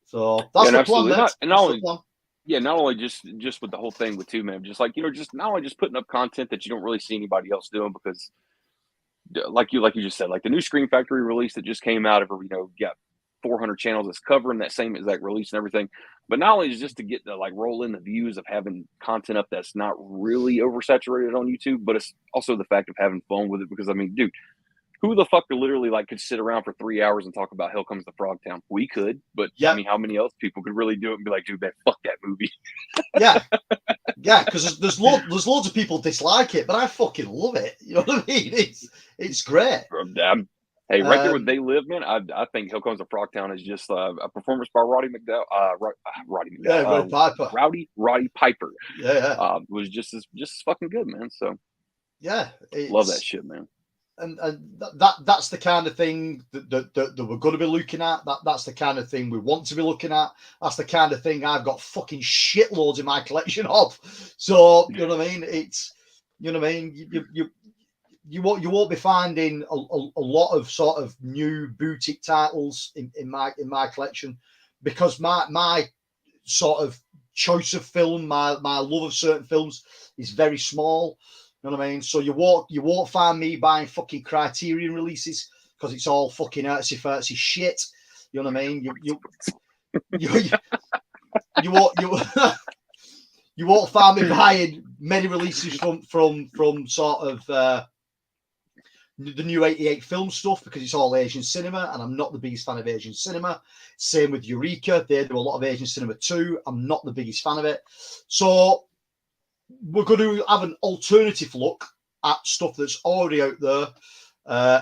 So that's the plan. Not only just with the whole thing with man, just like, just not only just putting up content that you don't really see anybody else doing, because like you just said, like the new Screen Factory release that just came out of, got 400 channels that's covering that same exact release and everything. But not only is just to get to like roll in the views of having content up that's not really oversaturated on YouTube, but it's also the fact of having fun with it. Because I mean, dude, who the fuck literally like could sit around for 3 hours and talk about Hell Comes to Frogtown? We could, but I mean, how many else people could really do it and be like, dude, man, fuck that movie? Yeah, because there's loads of people dislike it, but I fucking love it. You know what I mean? It's great. Hey, right there where they live, man. I think Hell Comes to Frogtown is just a performance by Roddy Piper. Yeah. Was just as fucking good, man. So Yeah, love that shit, man. And that's the kind of thing that we're going to be looking at. That's the kind of thing we want to be looking at. That's the kind of thing I've got fucking shitloads in my collection of. So you know what I mean? It's, you know what I mean? You won't be finding a lot of sort of new boutique titles in my collection, because my sort of choice of film, my love of certain films is very small. You know what I mean? So you won't find me buying fucking Criterion releases, because it's all fucking artsy-fartsy shit. You know what I mean? You won't you won't find me buying many releases from sort of the new 88 film stuff, because it's all Asian cinema, and I'm not the biggest fan of Asian cinema. Same with Eureka. They do a lot of Asian cinema too. I'm not the biggest fan of it. So we're going to have an alternative look at stuff that's already out there.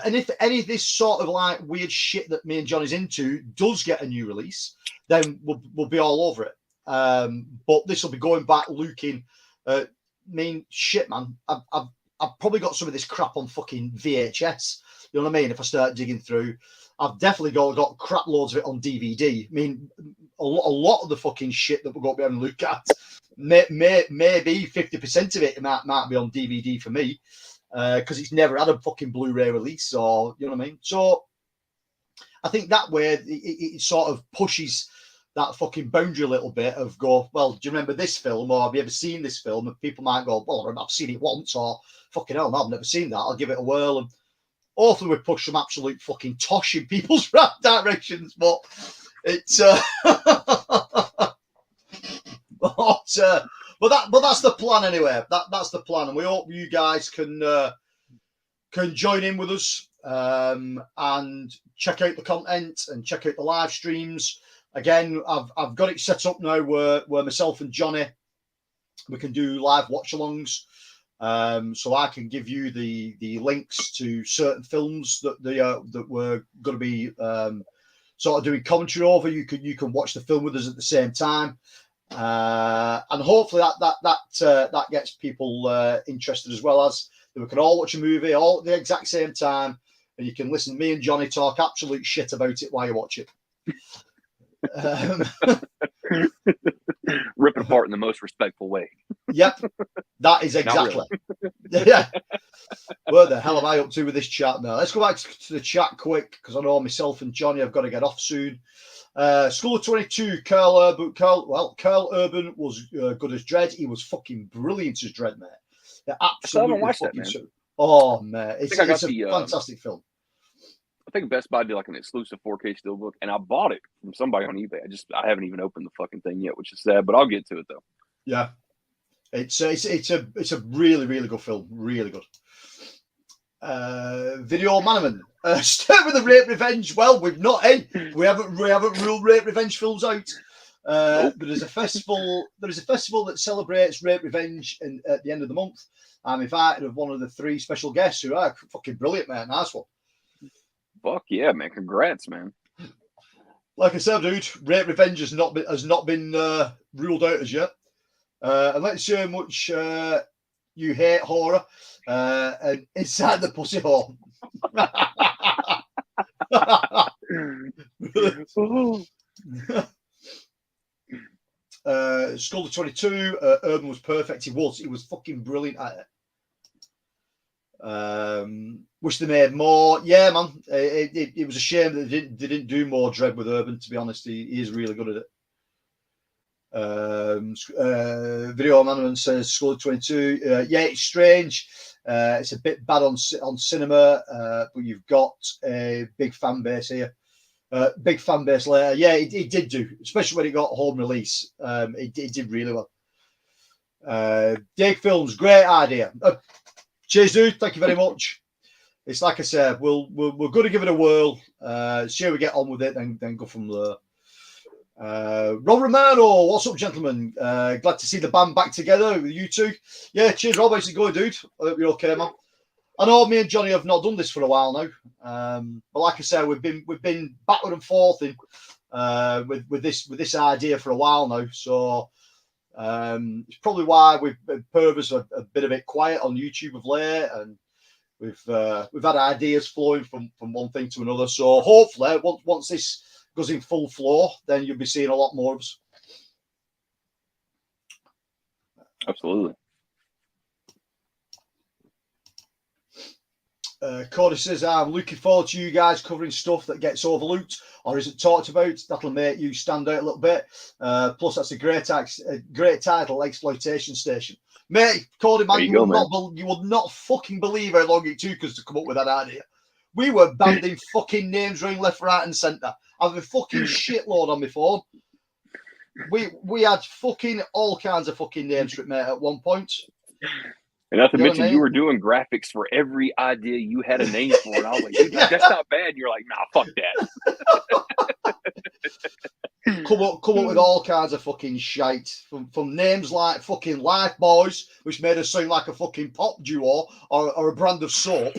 And if any of this sort of like weird shit that me and Johnny's into does get a new release, then we'll be all over it. But this will be going back looking. I mean, shit, man. I've probably got some of this crap on fucking VHS. You know what I mean? If I start digging through, I've definitely got crap loads of it on DVD. I mean, a lot of the fucking shit that we're going to be having to look at, maybe 50% of it might be on DVD for me, because it's never had a fucking Blu-ray release, or you know what I mean. So I think that way it sort of pushes that fucking boundary a little bit of go, well, do you remember this film, or have you ever seen this film? And people might go, well, I've seen it once, or fucking hell, no, I've never seen that. I'll give it a whirl. And hopefully we push some absolute fucking tosh in people's directions, but it's but that's the plan anyway. That's the plan, and we hope you guys can join in with us, and check out the content and check out the live streams. Again, I've got it set up now where myself and Johnny, we can do live watch-alongs. So I can give you the links to certain films that we're going to be sort of doing commentary over. You can watch the film with us at the same time, and hopefully that gets people interested, as well as that we can all watch a movie all at the exact same time, and you can listen to me and Johnny talk absolute shit about it while you watch it. Rip it apart in the most respectful way. Yep, that is exactly. Really. Yeah. What the hell am I up to with this chat now? Let's go back to the chat quick, because I know myself and Johnny have got to get off soon. School of 22, Carl Urban was good as Dredd. He was fucking brilliant as Dredd, mate. Yeah, absolutely. I haven't watched that, man. Oh man, it's a fantastic film. I think Best Buy did like an exclusive 4K steelbook, and I bought it from somebody on eBay. I haven't even opened the fucking thing yet, which is sad, but I'll get to it though. Yeah, it's a really, really good film, really good. Video Manaman, start with the Rape Revenge. Well, we haven't ruled Rape Revenge films out. Nope. There is a festival that celebrates Rape Revenge at the end of the month. I'm invited of one of the 3 special guests who are fucking brilliant, man. Nice one. Fuck yeah, man! Congrats, man. Like I said, dude, Rape Revenge has not been ruled out as yet. And let's see how much you hate horror and Inside the Pussy Hole. Skull of 22, Urban was perfect. He was fucking brilliant at it. Wish they made more. Yeah, man. It was a shame that they didn't do more Dredd with Urban, to be honest. He is really good at it. Video Man says Skull of 22. Yeah, it's strange. It's a bit bad on cinema, but you've got a big fan base here. Big fan base later. Yeah, it did do, especially when it got home release. It did really well. Dig Films, great idea. Cheers, dude. Thank you very much. It's like I said, we're going to give it a whirl. See how we get on with it, then go from there. Rob Romano, what's up, gentlemen? Glad to see the band back together with you two. Yeah, cheers, Rob. How's it going, dude? I hope you're okay, man. I know me and Johnny have not done this for a while now, but like I said, we've been backward and forth with this idea for a while now. So It's probably why we've Purvis a bit of it quiet on YouTube of late, and we've had ideas flowing from one thing to another. So hopefully, once this goes in full flow, then you'll be seeing a lot more of us. Absolutely. Cody says, I'm looking forward to you guys covering stuff that gets overlooked or isn't talked about. That'll make you stand out a little bit. Plus, that's a great title, Exploitation Station. Mate, Cody, man, you would not fucking believe how long it took us to come up with that idea. We were banding fucking names around left, right, and centre. I have a fucking shitload on my phone. We had fucking all kinds of fucking names for it, mate, at one point. And not to mention, you were doing graphics for every idea you had a name for. And I was like, dude, that's not bad. And you're like, nah, fuck that. Come up with all kinds of fucking shite. From names like fucking Life Boys, which made us sound like a fucking pop duo or a brand of soap.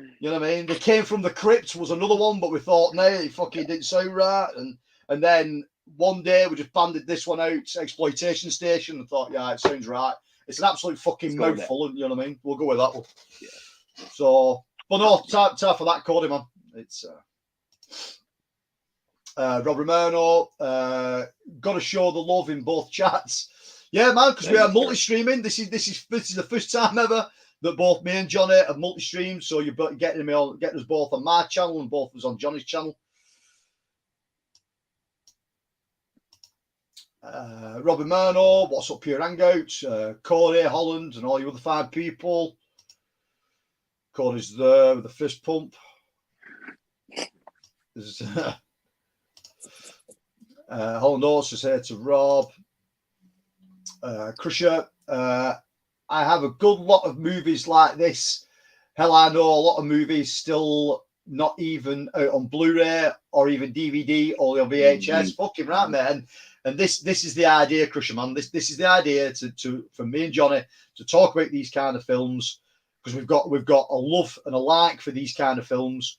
You know what I mean? They Came from the Crypt was another one, but we thought, no, it fucking didn't sound right. And then one day we just banded this one out, Exploitation Station, and thought, yeah, it sounds right. It's an absolute fucking mouthful, you know what I mean? We'll go with that one. Yeah. So, but no, time for that, Cody, man. It's Rob Romano, got to show the love in both chats. Yeah, man, because we are multi-streaming. This is the first time ever that both me and Johnny have multi-streamed. So you're getting us both on my channel and both of us on Johnny's channel. Robin Murno, what's up, Pure Hangouts? Corey, Holland, and all you other fine people. Corey's there with the fist pump. There's Holland also said to Rob. Crusher, I have a good lot of movies like this. Hell, I know a lot of movies still not even out on Blu-ray or even DVD or on VHS. Fucking right, man. And this is the idea, Crusher, man. This is the idea for me and Johnny to talk about these kind of films, because we've got a love and a like for these kind of films.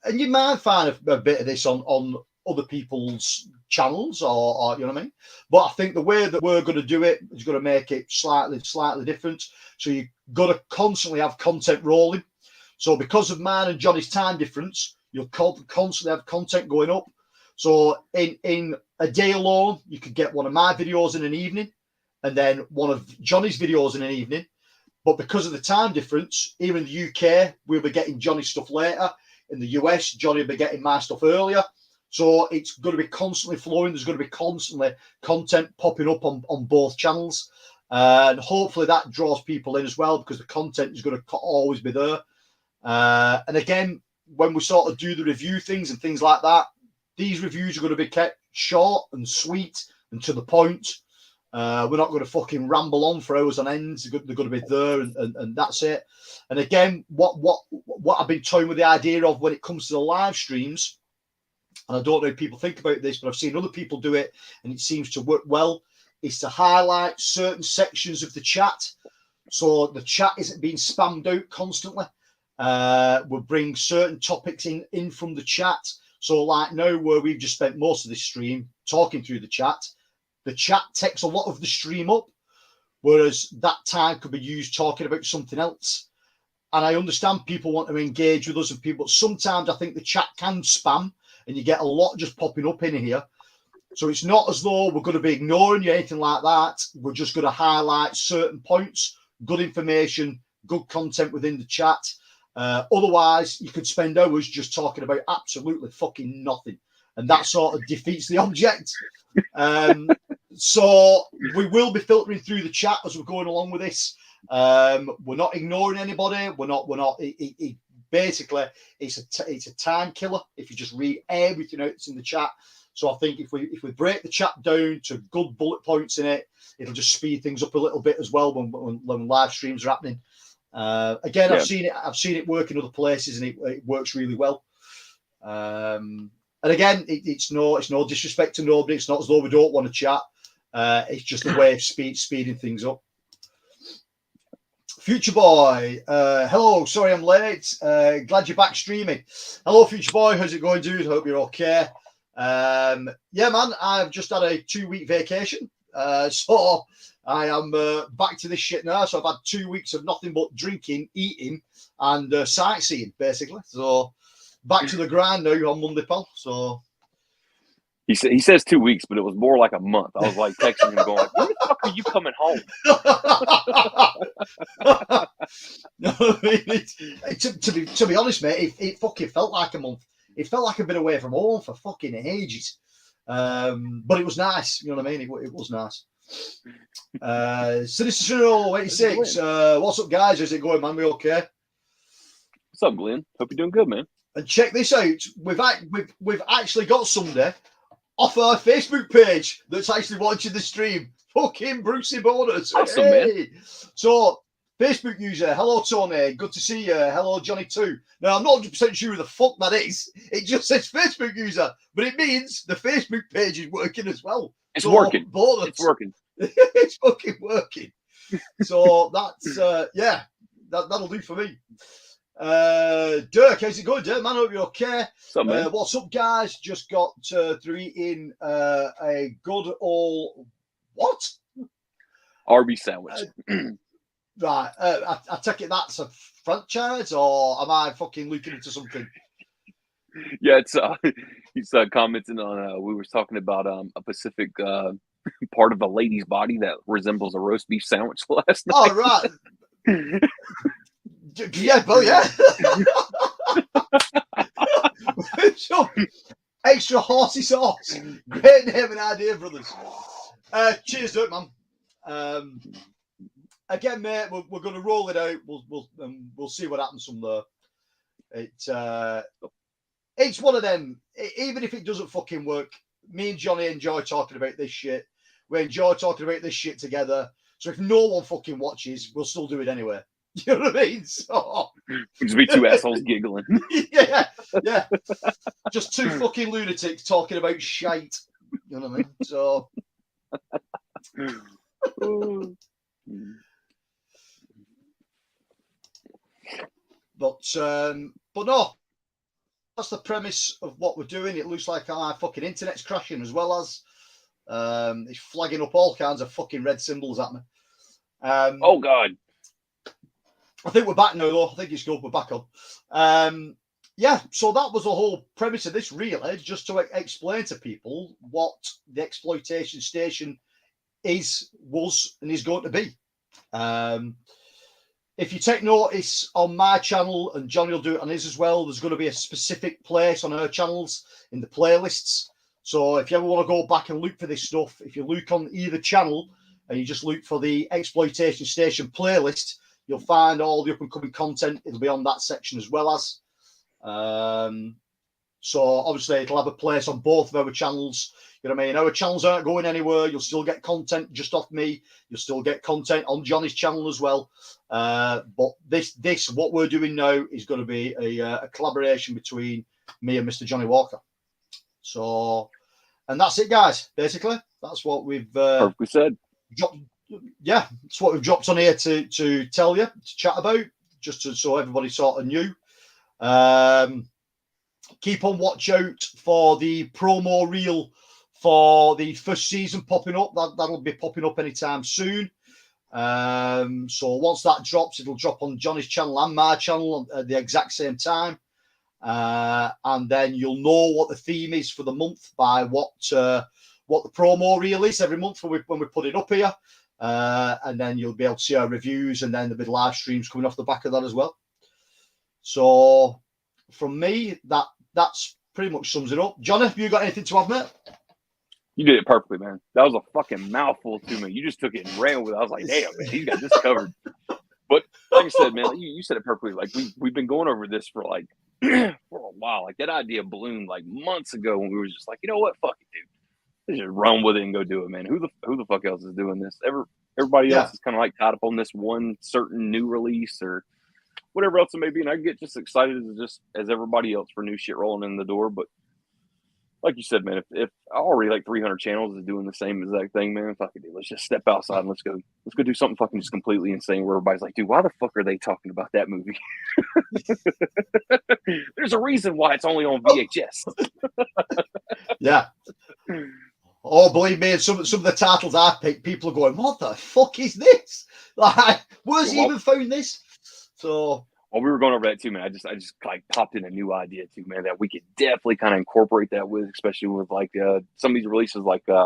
And you might find a bit of this on other people's channels, or you know what I mean. But I think the way that we're going to do it is going to make it slightly different. So you've got to constantly have content rolling. So because of mine and Johnny's time difference, you'll constantly have content going up. So in a day alone, you could get one of my videos in an evening, and then one of Johnny's videos in an evening. But because of the time difference, here in the UK, we'll be getting Johnny's stuff later. In the US, Johnny will be getting my stuff earlier. So it's going to be constantly flowing. There's going to be constantly content popping up on both channels. And hopefully that draws people in as well, because the content is going to always be there. And again, when we sort of do the review things and things like that, these reviews are going to be kept short and sweet and to the point. We're not going to fucking ramble on for hours on end. They're going to be there, and that's it. And again, what I've been toying with the idea of when it comes to the live streams, and I don't know if people think about this, but I've seen other people do it, and it seems to work well, is to highlight certain sections of the chat, so the chat isn't being spammed out constantly. We'll bring certain topics in from the chat. So like now, where we've just spent most of this stream talking through the chat takes a lot of the stream up, whereas that time could be used talking about something else. And I understand people want to engage with us and people, but sometimes I think the chat can spam and you get a lot just popping up in here. So it's not as though we're going to be ignoring you or anything like that. We're just going to highlight certain points, good information, good content within the chat. Otherwise, you could spend hours just talking about absolutely fucking nothing. And that sort of defeats the object. So we will be filtering through the chat as we're going along with this. We're not ignoring anybody. We're not. Basically, it's a time killer if you just read everything out that's in the chat. So I think if we break the chat down to good bullet points in it, it'll just speed things up a little bit as well when live streams are happening. Again, yeah. I've seen it work in other places, and it works really well. And again, it's no disrespect to nobody. It's not as though we don't want to chat. It's just a way of speeding things up. Future Boy, hello. Sorry I'm late. Glad you're back streaming. Hello, Future Boy. How's it going, dude? Hope you're okay. Yeah, man, I've just had a 2-week vacation. So I am back to this shit now. So I've had 2 weeks of nothing but drinking, eating, and sightseeing, basically. So back to the grind now on Monday, pal. So he says 2 weeks, but it was more like a month. I was like texting him, going, "When the fuck are you coming home?" No, I mean, to be honest, mate, it fucking felt like a month. It felt like I've been away from home for fucking ages. But it was nice. You know what I mean? It was nice. Sinister 86. What's up, guys? Is it going, man? We okay? What's up, Glenn? Hope you're doing good, man. And check this out. We've actually got somebody off our Facebook page that's actually watching the stream. Fucking Brucey bonus. Awesome, hey. Man. So, Facebook user, hello Tony, good to see you. Hello Johnny too. Now I'm not 100% sure who the fuck that is. It just says Facebook user, but it means the Facebook page is working as well. It's working. Bonus. It's working. It's fucking working. So that's yeah, that'll do for me. Dirk, how's it going, Dirk? Man, I hope you're okay. What's up, man? What's up, guys? Just got through eating a good old what? Arby's sandwich. Right. I take it that's a franchise, or am I fucking looking into something? Yeah, it's he's commenting on we were talking about a Pacific part of a lady's body that resembles a roast beef sandwich last night. Oh, right. Yeah, well, yeah. So, extra horsey sauce. Great name and idea, brothers. Cheers to it, man. Again, mate, we're going to roll it out. We'll see what happens from there. It's one of them. Even if it doesn't fucking work, me and Johnny enjoy talking about this shit. We enjoy talking about this shit together. So if no one fucking watches, we'll still do it anyway. You know what I mean? So we'll just be two assholes giggling. Yeah. Just two fucking lunatics talking about shite. You know what I mean? So but no, that's the premise of what we're doing. It looks like our fucking internet's crashing as well as it's flagging up all kinds of fucking red symbols at me. Oh God. I think we're back now, though. I think it's good. We're back on. Yeah, so that was the whole premise of this, really, just to explain to people what the Exploitation Station was, and is going to be. If you take notice on my channel, and Johnny will do it on his as well, there's going to be a specific place on our channels in the playlists. So if you ever want to go back and look for this stuff, if you look on either channel and you just look for the Exploitation Station playlist, you'll find all the up-and-coming content. It'll be on that section as well as. So obviously it'll have a place on both of our channels. You know what I mean? Our channels aren't going anywhere. You'll still get content just off me. You'll still get content on Johnny's channel as well. But this what we're doing now is going to be a collaboration between me and Mr. Johnny Walker. So, and that's it, guys. Basically, that's what we've perfectly said. Yeah, it's what we've dropped on here to tell you, to chat about, just so everybody sort of knew. Keep on watch out for the promo reel for the first season popping up. That'll be popping up anytime soon. So once that drops, it'll drop on Johnny's channel and my channel at the exact same time. And then you'll know what the theme is for the month by what the promo reel is every month when we put it up here. And then you'll be able to see our reviews, and then there'll be live streams coming off the back of that as well. So from me, that's pretty much sums it up. Johnny, have you got anything to add, mate? You did it perfectly, man. That was a fucking mouthful to me. You just took it and ran with it. I was like, damn, man, he's got this covered. But like I said, man, you said it perfectly. Like we've been going over this for like for a while. Like that idea bloomed like months ago when we were just like, you know what, fuck it, dude. Let's just run with it and go do it, man. Who the fuck else is doing this? Everybody else is kind of like tied up on this one certain new release or whatever else it may be, and I get just excited as everybody else for new shit rolling in the door. But like you said, man, if already like 300 channels is doing the same exact thing, man, fucking dude, let's just step outside and let's go do something fucking just completely insane where everybody's like, dude, why the fuck are they talking about that movie? There's a reason why it's only on VHS. Yeah. Oh, believe me, some of the titles I picked, people are going, what the fuck is this? Like, where's he even found this? So while we were going over that too, man, I just like popped in a new idea too, man, that we could definitely kind of incorporate that with, especially with like some of these releases. Like I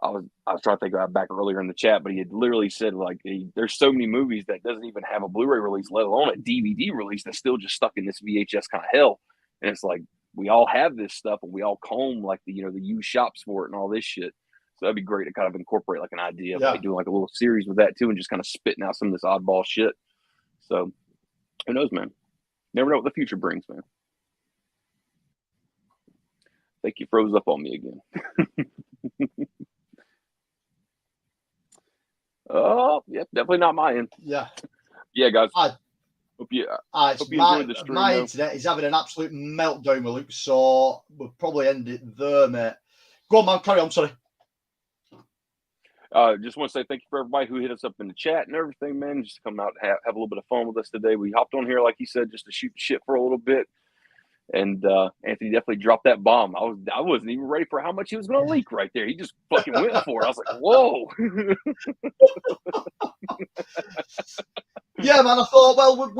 was trying to think about back earlier in the chat, but he had literally said like there's so many movies that doesn't even have a Blu-ray release, let alone a DVD release, that's still just stuck in this VHS kind of hell. And it's like we all have this stuff, and we all comb like the used shops for it and all this shit. So that'd be great to kind of incorporate like an idea of like doing like a little series with that too, and just kind of spitting out some of this oddball shit. So who knows, man? Never know what the future brings, man. I think you froze up on me again. Oh, yeah, definitely not my end. Yeah, guys. Hope you enjoyed the stream. My internet is having an absolute meltdown with Luke, so we'll probably end it there, mate. Go on, man. Carry on. Sorry. Just want to say thank you for everybody who hit us up in the chat and everything, man. Just to come out and have a little bit of fun with us today. We hopped on here, like he said, just to shoot the shit for a little bit. And Anthony definitely dropped that bomb. I wasn't even ready for how much he was going to leak right there. He just fucking went for it. I was like, whoa. Yeah, man. I thought, well,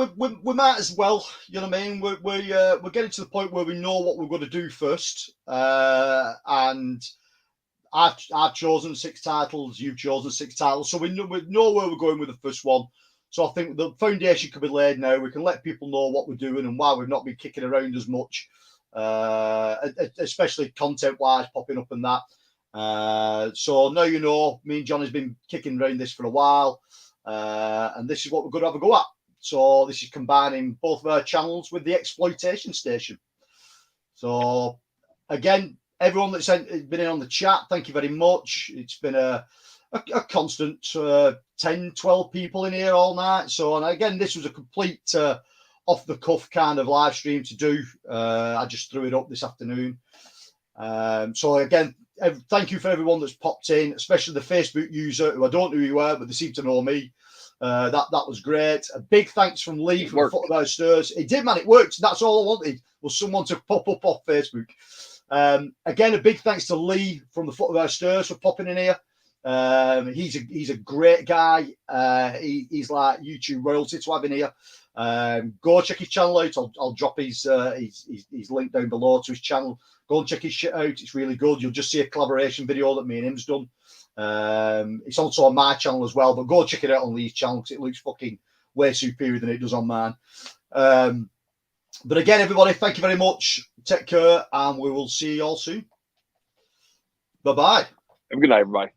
we might as well. You know what I mean? We're getting to the point where we know what we're going to do first, and I've chosen 6 titles. You've chosen 6 titles, so we know where we're going with the first one. So I think the foundation can be laid now. We can let people know what we're doing and why we've not been kicking around as much, especially content-wise, popping up and that. So now you know, me and John has been kicking around this for a while, and this is what we're going to have a go at. So this is combining both of our channels with the Exploitation Station. So again, everyone that's been in on the chat, thank you very much. It's been a constant 10, 12 people in here all night. So, and again, this was a complete off-the-cuff kind of live stream to do. I just threw it up this afternoon. So again, thank you for everyone that's popped in, especially the Facebook user who I don't know who you are, but they seem to know me. That was great. A big thanks from Lee from the Foot of Our Stairs. It did, man. It worked. That's all I wanted, was someone to pop up off Facebook. Again, a big thanks to Lee from the Foot of Our Stairs for popping in here. He's a great guy. He's like YouTube royalty to have in here. Go check his channel out. I'll drop his link down below to his channel. Go and check his shit out. It's really good. You'll just see a collaboration video that me and him's done. It's also on my channel as well, but go check it out on Lee's channel because it looks fucking way superior than it does on mine. But again, everybody, thank you very much. Take care, and we will see you all soon. Bye-bye. Have a good night, everybody.